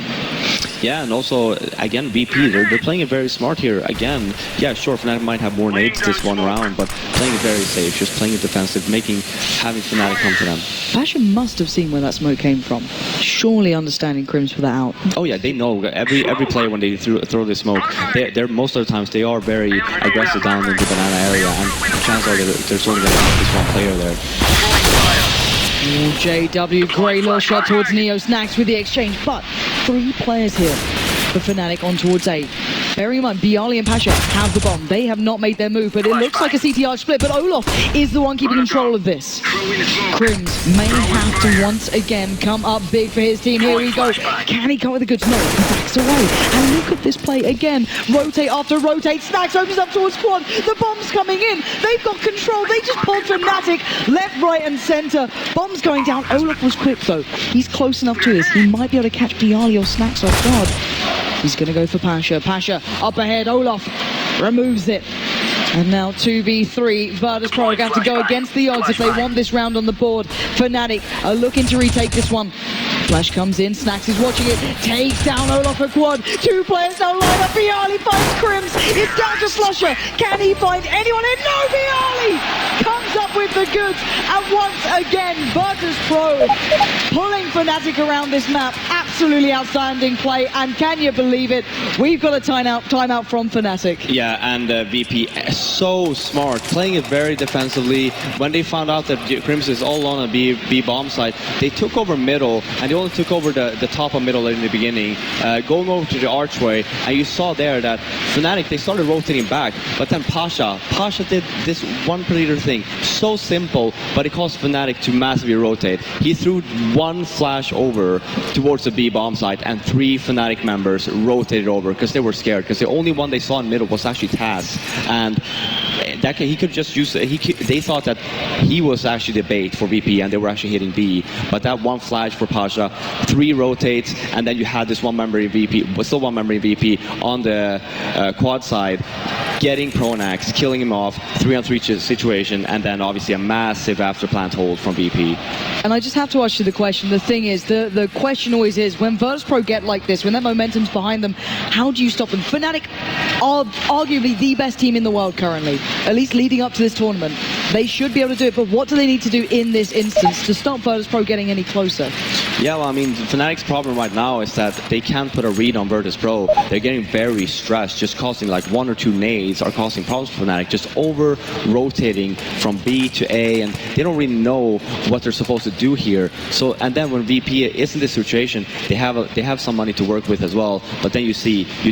Yeah, and also, again, VP, they're playing it very smart here. Again, yeah, sure, Fnatic might have more nades this one round, but playing it very safe, just playing it defensive, having Fnatic come to them. Pasha must have seen where that smoke came from. Surely understanding Crims for that out. Oh yeah, they know. Every player, when they throw the smoke, they're most of the times, they are very aggressive down in the banana area, and chances are they're sort of getting this one player there. JW, great little shot towards Neo. Snax with the exchange, but 3 players here for Fnatic on towards A. Bearing in mind, Bialy and Pasha have the bomb. They have not made their move, but it looks like a CTR split, but Olof is the one keeping control of this. Crims may have to once again come up big for his team. Here we go. Can he come with the goods? No, he backs away. And look at this play again. Rotate after rotate. Snax opens up towards Quad. The bomb's coming in. They've got control. They just pulled Fnatic left, right, and center. Bomb's going down. Olof was quick, though. He's close enough to this. He might be able to catch Bialy or Snax off guard. He's going to go for Pasha. Pasha up ahead. Olaf removes it. And now 2v3. Virtus.Pro are going to go against the odds if they want this round on the board. Fnatic are looking to retake this one. Flash comes in. Snax is watching it. Takes down Olaf for Quad. 2 players now line up. Bialy finds Crims. It's down to Slusher. Can he find anyone in? No, Bialy comes up with the goods. And once again, Virtus.Pro pulling Fnatic around this map. Absolutely outstanding play. And can you believe it? We've got a timeout from Fnatic. Yeah, and VP so smart, playing it very defensively. When they found out that Crims is all on a B bomb side, they took over middle, and they only took over the top of middle in the beginning, going over to the archway, and you saw there that Fnatic, they started rotating back, but then Pasha did this one particular thing, so simple, but it caused Fnatic to massively rotate. He threw 1 flash over towards the B bomb side, and 3 Fnatic members rotated over because they were scared, because the only one they saw in middle was actually Taz, and that he could just use it. They thought that he was actually the bait for VP, and they were actually hitting B, but that 1 flash for Pasha, 3 rotates, and then you had this 1 member in VP, but still 1 member in VP on the quad side, getting Pronax, killing him off, 3-on-3 situation, and then obviously a massive after plant hold from VP. And I just have to ask you the question. The thing is, the question always is, when Virtus.Pro get like this, when that momentum's behind them, how do you stop them? Fnatic are arguably the best team in the world currently, at least leading up to this tournament. They should be able to do it, but what do they need to do in this instance to stop Virtus.Pro getting any closer? Yeah, well, I mean, Fnatic's problem right now is that they can't put a read on Virtus.Pro. They're getting very stressed, just causing like 1 or 2 nades are causing problems for Fnatic, just over-rotating from B to A, and they don't really know what they're supposed to do here. So, and then when VP is in this situation, they have some money to work with as well, but then you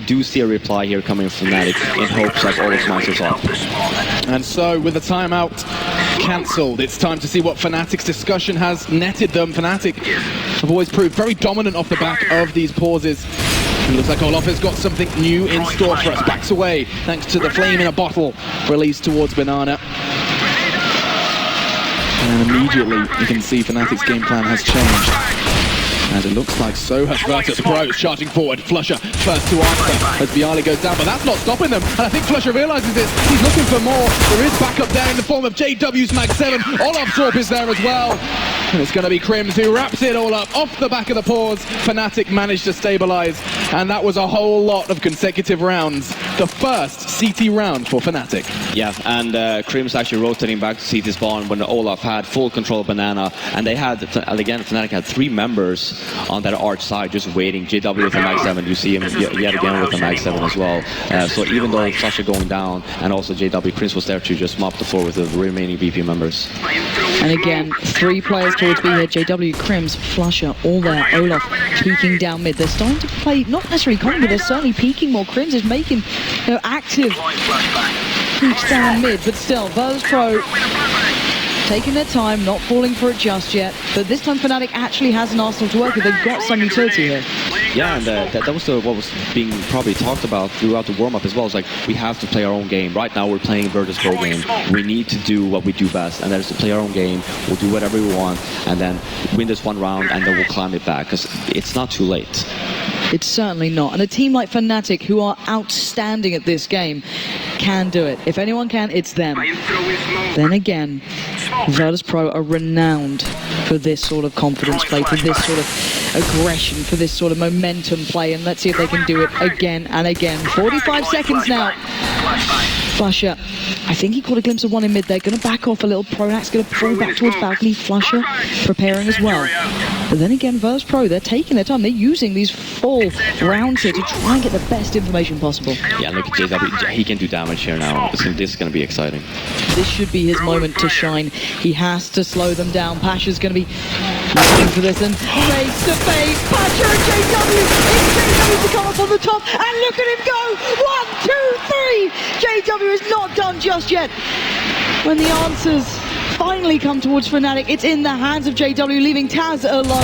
do see a reply here coming from Fnatic in hopes that all its monsters off. And so, with the timeout cancelled, it's time to see what Fnatic's discussion has netted them. Fnatic have always proved very dominant off the back of these pauses. It looks like Olaf has got something new in store for us. Backs away thanks to the flame in a bottle released towards Banana. And immediately you can see Fnatic's game plan has changed. And it looks like so has Virtus.Pro charging forward. Flusher first to answer as Bialy goes down, but that's not stopping them. And I think Flusher realizes this. He's looking for more. There is backup there in the form of JW's Mag 7. Olaf Zorp is there as well. And it's going to be Crims who wraps it all up off the back of the pause. Fnatic managed to stabilize, and that was a whole lot of consecutive rounds the first CT round for Fnatic. Yeah, and Crim's actually rotating back to CT spawn when Olaf had full control of Banana, and they had, again, Fnatic had 3 members on that arch side just waiting. JW with the Mag 7, you see him yet again with the Mag 7 as well. So even though Flusha going down, and also JW, Crims was there to just mop the floor with the remaining VP members. And again, 3 players towards B here, JW, Crims, Flusha, all there. Olaf peeking down mid. They're starting to play, not necessarily common, but they're certainly peeking more. Crims is making active peeks down mid, but still, Virtus.Pro taking their time, not falling for it just yet. But this time Fnatic actually has an arsenal to work with. They've got some utility here. Yeah, and that was what was being probably talked about throughout the warm-up as well. It's like, we have to play our own game. Right now we're playing Virtus.Pro game. We need to do what we do best, and that is to play our own game. We'll do whatever we want, and then win this one round, and then we'll climb it back, because it's not too late. It's certainly not. And a team like Fnatic, who are outstanding at this game, can do it. If anyone can, it's them. Then again, Virtus.Pro are renowned for this sort of confidence play, for this sort of aggression, for this sort of momentum play, and let's see if they can do it again and again. 45 seconds now. Flusha, I think he caught a glimpse of one in mid there. Going to back off a little. Pronak's going to fall back towards balcony. Flusha preparing as well. But then again, Virtus.Pro, they're taking their time. They're using these full rounds here to try and get the best information possible. Yeah, look at JW. He can do damage here now. This is going to be exciting. This should be his moment to shine. He has to slow them down. Pasha's going to be looking for this, and face to face. Pasha and JW. It's JW to come up on the top, and look at him go. 1, 2, 3. JW is not done just yet. When the answers finally come towards Fnatic, it's in the hands of JW, leaving Taz alone.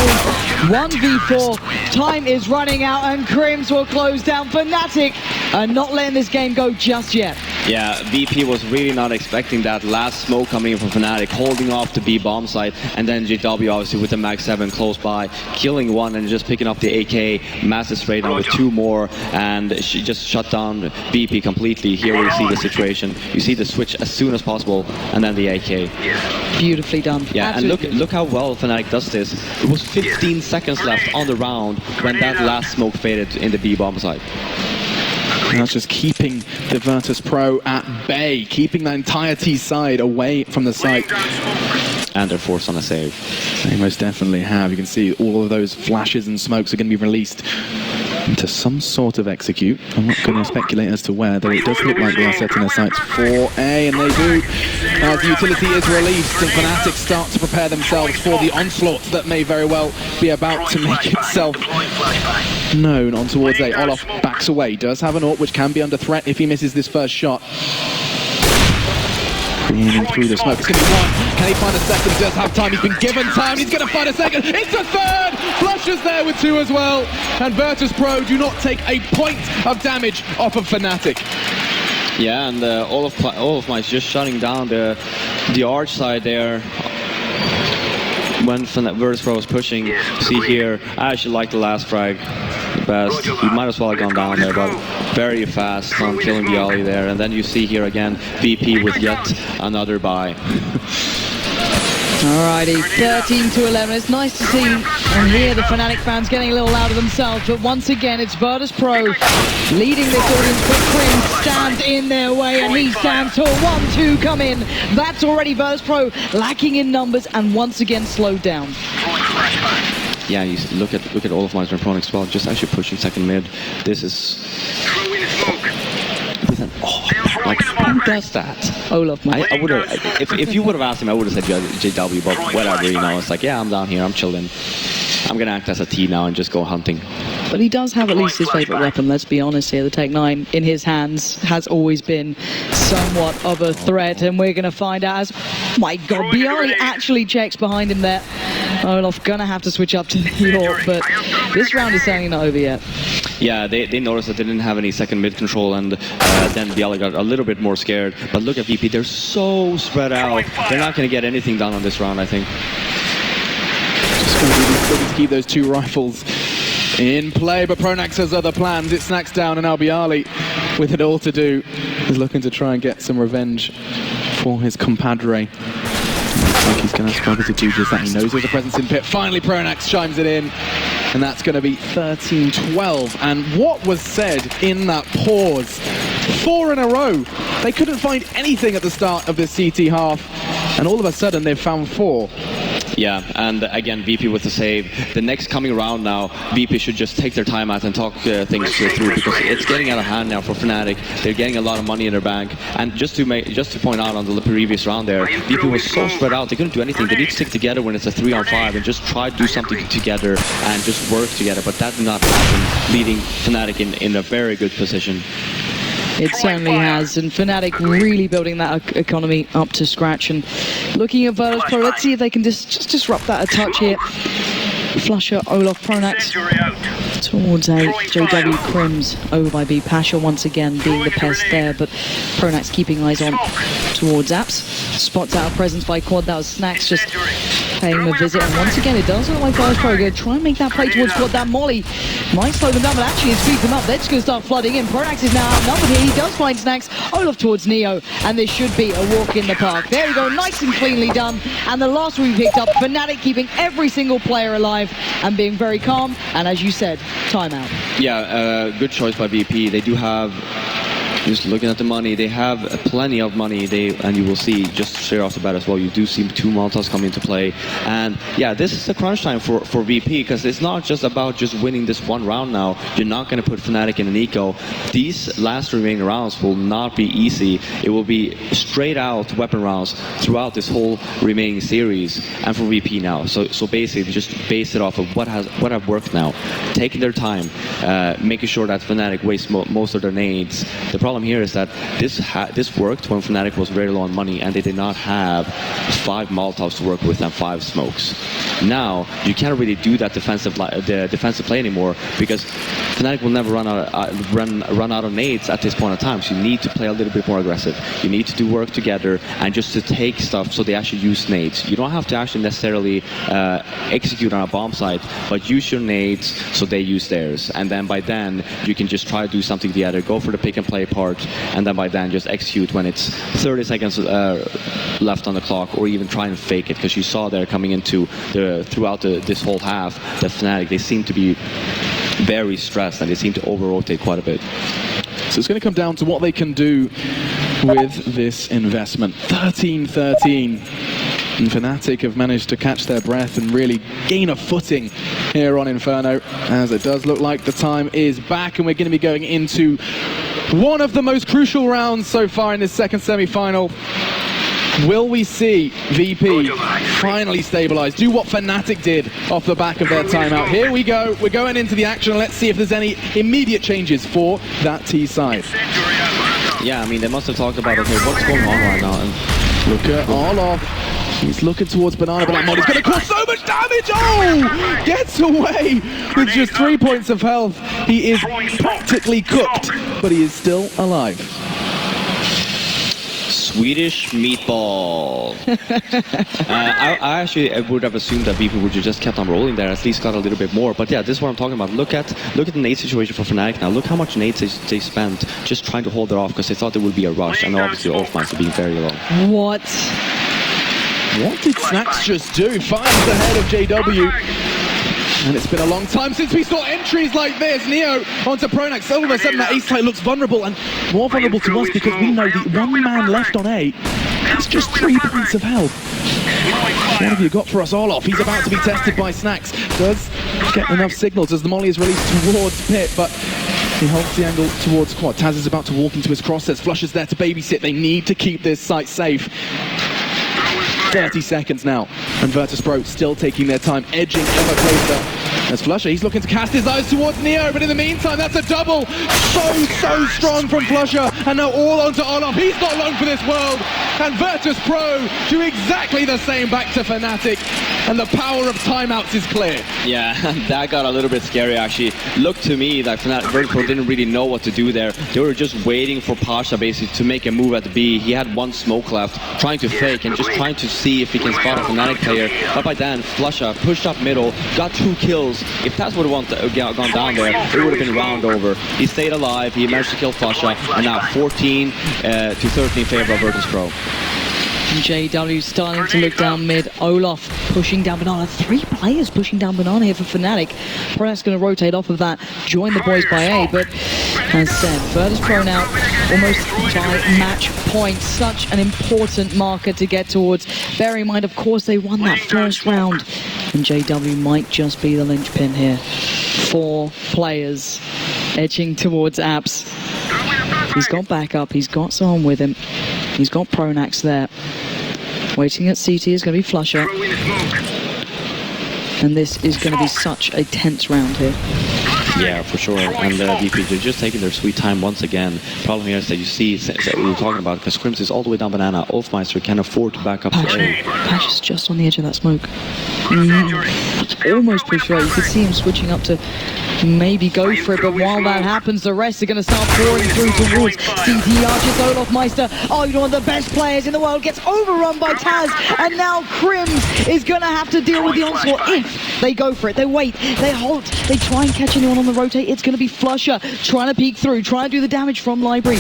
1v4, time is running out, and Crims will close down Fnatic and not letting this game go just yet. Yeah, VP was really not expecting that last smoke coming in from Fnatic, holding off the B bomb site, and then JW obviously with the Mag 7 close by, killing one and just picking up the AK, massive straight on with 2 more, and she just shut down VP completely. Here we see the situation. You see the switch as soon as possible, and then the AK. Beautifully done. Yeah, absolutely. and look how well Fnatic does this. It was 15 seconds left on the round when that last smoke faded in the B bomb site. And that's just keeping the Virtus.Pro at bay, keeping the entire T side away from the site. And they're forced on a save. They most definitely have. You can see all of those flashes and smokes are going to be released into some sort of execute. I'm not going to speculate as to where, though it does look like they are setting their sights for A, and they do. As the utility is released and Fnatic start to prepare themselves for the onslaught that may very well be about to make itself known on towards A. Olaf backs away, does have an AWP which can be under threat if he misses this first shot. In through the smoke. It's going to be 1. Can he find a second? Does have time. He's been given time. He's going to find a second. It's a 3rd. Flusha's there with 2 as well. And Virtus.Pro do not take a point of damage off of Fnatic. Yeah, and all of my is just shutting down the arch side there. When Virtus.Pro was pushing, see here, I actually like the last frag the best. He might as well have gone down there, but very fast on killing the Ollie there. And then you see here again, VP with yet another buy. Alrighty, 13-11. It's nice to see and hear the Fnatic fans getting a little louder themselves, but once again it's Virtus.Pro leading this audience, but Crims stands in their way, and he stands tall. 1-2 come in. That's already Virtus.Pro lacking in numbers and once again slowed down. Yeah, you look at all of my Pronix as well, just actually pushing second mid. This is with an like, who does that? Olaf. I would have, if you would have asked him, I would have said JW, but whatever, you know. It's like, yeah, I'm down here, I'm chilling. I'm gonna act as a T now and just go hunting. But he does have at least his favourite weapon, let's be honest here. The Tech 9 in his hands has always been somewhat of a threat, and we're going to find out as, my God, BO3 actually checks behind him there. Olaf gonna have to switch up to the AWP, but this round is certainly not over yet. Yeah, they noticed that they didn't have any second mid control, and then BO3 got a little bit more scared. But look at VP, they're so spread out. They're not going to get anything done on this round, I think. Just going to be looking to keep those 2 rifles in play, but Pronax has other plans. It snacks down, and now BO3, with it all to do, is looking to try and get some revenge for his compadre. Looks like he's going to struggle to do just that. He knows there's a presence in pit. Finally, Pronax chimes it in, and that's going to be 13-12. And what was said in that pause 4 in a row. They couldn't find anything at the start of this CT half, and all of a sudden they've found 4. Yeah, and again, VP with the save. The next coming round now, VP should just take their time out and talk things through, because it's getting out of hand now for Fnatic. They're getting a lot of money in their bank, and just to point out on the previous round there, VP was so spread out, they couldn't do anything. They need to stick together when it's a 3-on-5 and just try to do something together and just work together, but that did not happen, leading Fnatic in a very good position. It certainly has, and Fnatic really building that economy up to scratch. And looking at Virtus.Pro, let's see if they can just disrupt that a touch here. Flusher, Olaf, Pronax towards a JW Crims over by B. Pasha once again being the pest there, but Pronax keeping eyes on towards Apps. Spots out a presence by Quad. That was Snacks just paying him a visit, and once again it does look like Virtus.Pro are going to try and make that play towards Quad. That Molly might slow them down, but actually it speeds them up. They're just going to start flooding in. Pronax is now outnumbered here. He does find Snacks. Olaf towards Neo, and this should be a walk in the park. There we go, nice and cleanly done. And the last we picked up, Fnatic keeping every single player alive and being very calm, and as you said, timeout. Yeah, good choice by VP. They do have, just looking at the money, they have plenty of money. And you will see, just straight off the bat as well, you do see 2 Molotovs come into play. And yeah, this is the crunch time for VP, because it's not just about just winning this one round now. You're not going to put Fnatic in an eco. These last remaining rounds will not be easy. It will be straight out weapon rounds throughout this whole remaining series. And for VP now, so basically just base it off of what have worked now. Taking their time, making sure that Fnatic wastes most of their nades. The problem here is that this worked when Fnatic was very low on money and they did not have 5 Molotovs to work with and 5 smokes. Now you can't really do that defensive play anymore, because Fnatic will never run out of nades at this point in time. So you need to play a little bit more aggressive. You need to do work together and just to take stuff so they actually use nades. You don't have to actually necessarily execute on a bomb site, but use your nades so they use theirs, and then by then you can just try to do something together. Go for the pick and play part, and then by then just execute when it's 30 seconds left on the clock, or even try and fake it, because you saw there coming into throughout this whole half that Fnatic, they seem to be very stressed and they seem to over-rotate quite a bit. So it's going to come down to what they can do with this investment. 13-13. And Fnatic have managed to catch their breath and really gain a footing here on Inferno, as it does look like the time is back, and we're going to be going into one of the most crucial rounds so far in this second semi-final. Will we see VP finally stabilize, do what Fnatic did off the back of their timeout? Here we go, we're going into the action, and let's see if there's any immediate changes for that T side. Yeah, I mean, they must have talked about, okay, what's going on right now? And look at Olaf. He's looking towards Banana, but that mod is going to cause so much damage! Oh! Gets away with just 3 points of health. He is practically cooked, but he is still alive. Swedish meatball. I actually would have assumed that VP would have just kept on rolling there, at least got a little bit more. But yeah, this is what I'm talking about. Look at the nade situation for Fnatic now. Look how much nades they spent just trying to hold it off, because they thought there would be a rush, and obviously all fans are being very low. What did Snacks just do? Finds the head of JW. And it's been a long time since we saw entries like this. Neo onto Pronax. All of a sudden that A site looks vulnerable, and more vulnerable to us because we know the one man left on A has just 3 points of health. What have you got for us, Olaf? He's about to be tested by Snacks. Does get enough signals as the Molly is released towards Pit, but he holds the angle towards Quad. Taz is about to walk into his crosshairs. Flush is there to babysit. They need to keep this site safe. 30 seconds now, and Virtus.Pro still taking their time, edging ever closer. As Flusher, he's looking to cast his eyes towards Neo, but in the meantime, that's a double. So strong from Flusher, and now all onto Olaf. He's not long for this world, and Virtus.Pro do exactly the same back to Fnatic, and the power of timeouts is clear. Yeah, that got a little bit scary actually. Looked to me like Virtus.Pro didn't really know what to do there. They were just waiting for Pasha basically to make a move at the B. He had 1 smoke left, trying to fake and just trying to see if he can spot a Fnatic player. But by then, Flusha pushed up middle, got 2 kills. If Taz would have gone down there, it would have been round over. He stayed alive, he managed to kill Flusha, and now 14 to 13 in favor of Virtus.Pro. JW starting to look down mid. Olaf pushing down Banana. 3 players pushing down Banana here for Fnatic. Pronac's going to rotate off of that, join the boys by A, but as said, Virtus.Pro now almost by match point. Such an important marker to get towards. Bear in mind, of course, they won that first round, and JW might just be the linchpin here. 4 players edging towards Apps. He's got backup, he's got someone with him. He's got Pronax there. Waiting at CT is going to be Flusher. And this is going to be such a tense round here. Yeah, for sure. And VP, they're just taking their sweet time once again. Problem here is that you see, we were talking about, because Scrims is all the way down Banana. Olfmeister can afford to back up to A. Patch is just on the edge of that smoke. Almost pushed away. You could see him switching up to maybe go for it, but while that happens, the rest are going to start pouring through towards CT Archers. Olofmeister, one of the best players in the world, gets overrun by Taz, and now Crims is going to have to deal with the onslaught if they go for it. They wait, they halt, they try and catch anyone on the rotate. It's going to be Flusher trying to peek through, trying to do the damage from Library.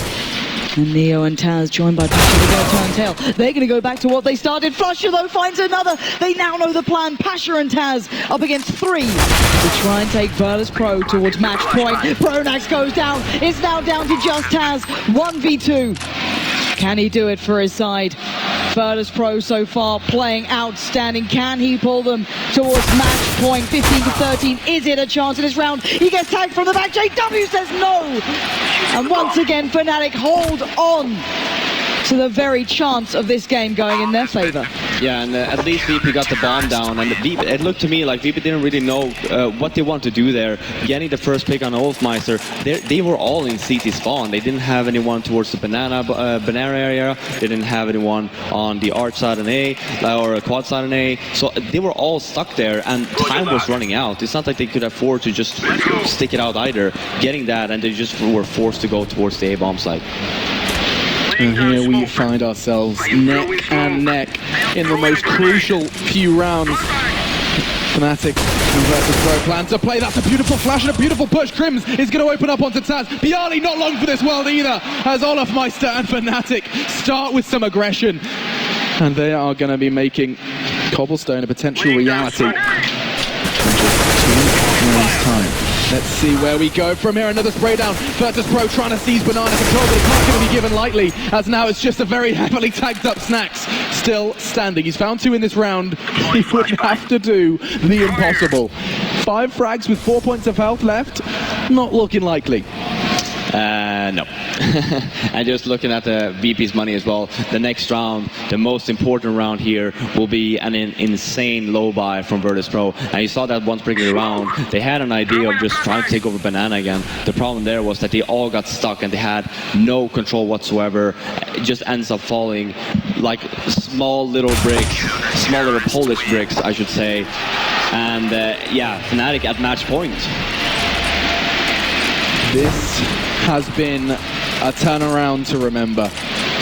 And Neo and Taz joined by Pasha, they're going to turn tail. They're going to go back to what they started. Flusher though finds another. They now know the plan. Pasha and Taz up against 3 to try and take Virtus.Pro towards match point. Pronax goes down. It's now down to just Taz. 1v2. Can he do it for his side? Virtus.Pro so far playing outstanding. Can he pull them towards match point? 15 to 13. Is it a chance in this round? He gets tagged from the back. JW says no. And once again, Fnatic hold on to the very chance of this game going in their favor. Yeah, and at least VP got the bomb down, and it looked to me like VP didn't really know what they want to do there. Getting the first pick on Olfmeister, they were all in CT spawn. They didn't have anyone towards the banana area. They didn't have anyone on the arch side on A, or quad side on A. So they were all stuck there, and time was running out. It's not like they could afford to just stick it out either. Getting that, and they just were forced to go towards the A-bomb side. And here we find ourselves neck and neck in the most crucial few rounds. Fnatic and Virtus.Pro plan to play. That's a beautiful flash and a beautiful push. Crims is going to open up onto Taz. Bialy not long for this world either, as Olofmeister and Fnatic start with some aggression. And they are going to be making Cobblestone a potential reality in just 2 rounds' time. Let's see where we go from here. Another spray down. Virtus.Pro trying to seize banana control, but it's not going to be given lightly, as now it's just a very heavily tagged up Snax still standing. He's found 2 in this round. He would have to do the impossible. 5 frags with 4 points of health left. Not looking likely. No. And just looking at the VP's money as well, the next round, the most important round here, will be an insane low buy from Virtus.Pro. And you saw that once breaking around, they had an idea of just trying to take over banana again. The problem there was that they all got stuck and they had no control whatsoever. It just ends up falling like small little bricks, small little Polish bricks, I should say. And yeah, Fnatic at match point. This has been a turnaround to remember.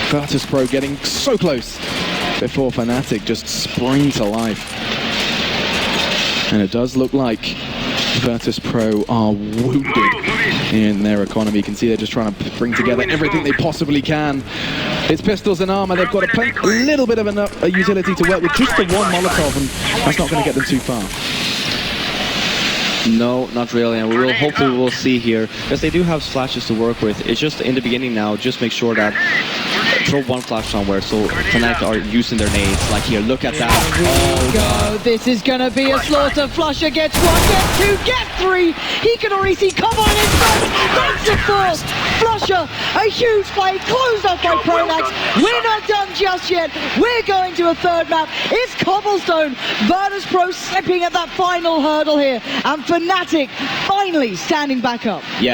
Virtus.Pro getting so close before Fnatic just spring to life. And it does look like Virtus.Pro are wounded in their economy. You can see they're just trying to bring together everything they possibly can. It's pistols and armor. They've got a little bit of a utility to work with, just the one Molotov, and that's not going to get them too far. No, not really, and hopefully we'll see here, because they do have flashes to work with. It's just in the beginning now, just make sure that throw one flash somewhere so Fnatic are using their nades. Like here, look at that. Oh god, this is gonna be a slaughter. Flusher gets 1, gets 2, gets 3. He can already see cover on his front. That's the first. Flusher, a huge play, closed off by Pronax. We're not done just yet. We're going to a third map. It's Cobblestone. Virtus.Pro slipping at that final hurdle here, and Fnatic finally standing back up. Yeah.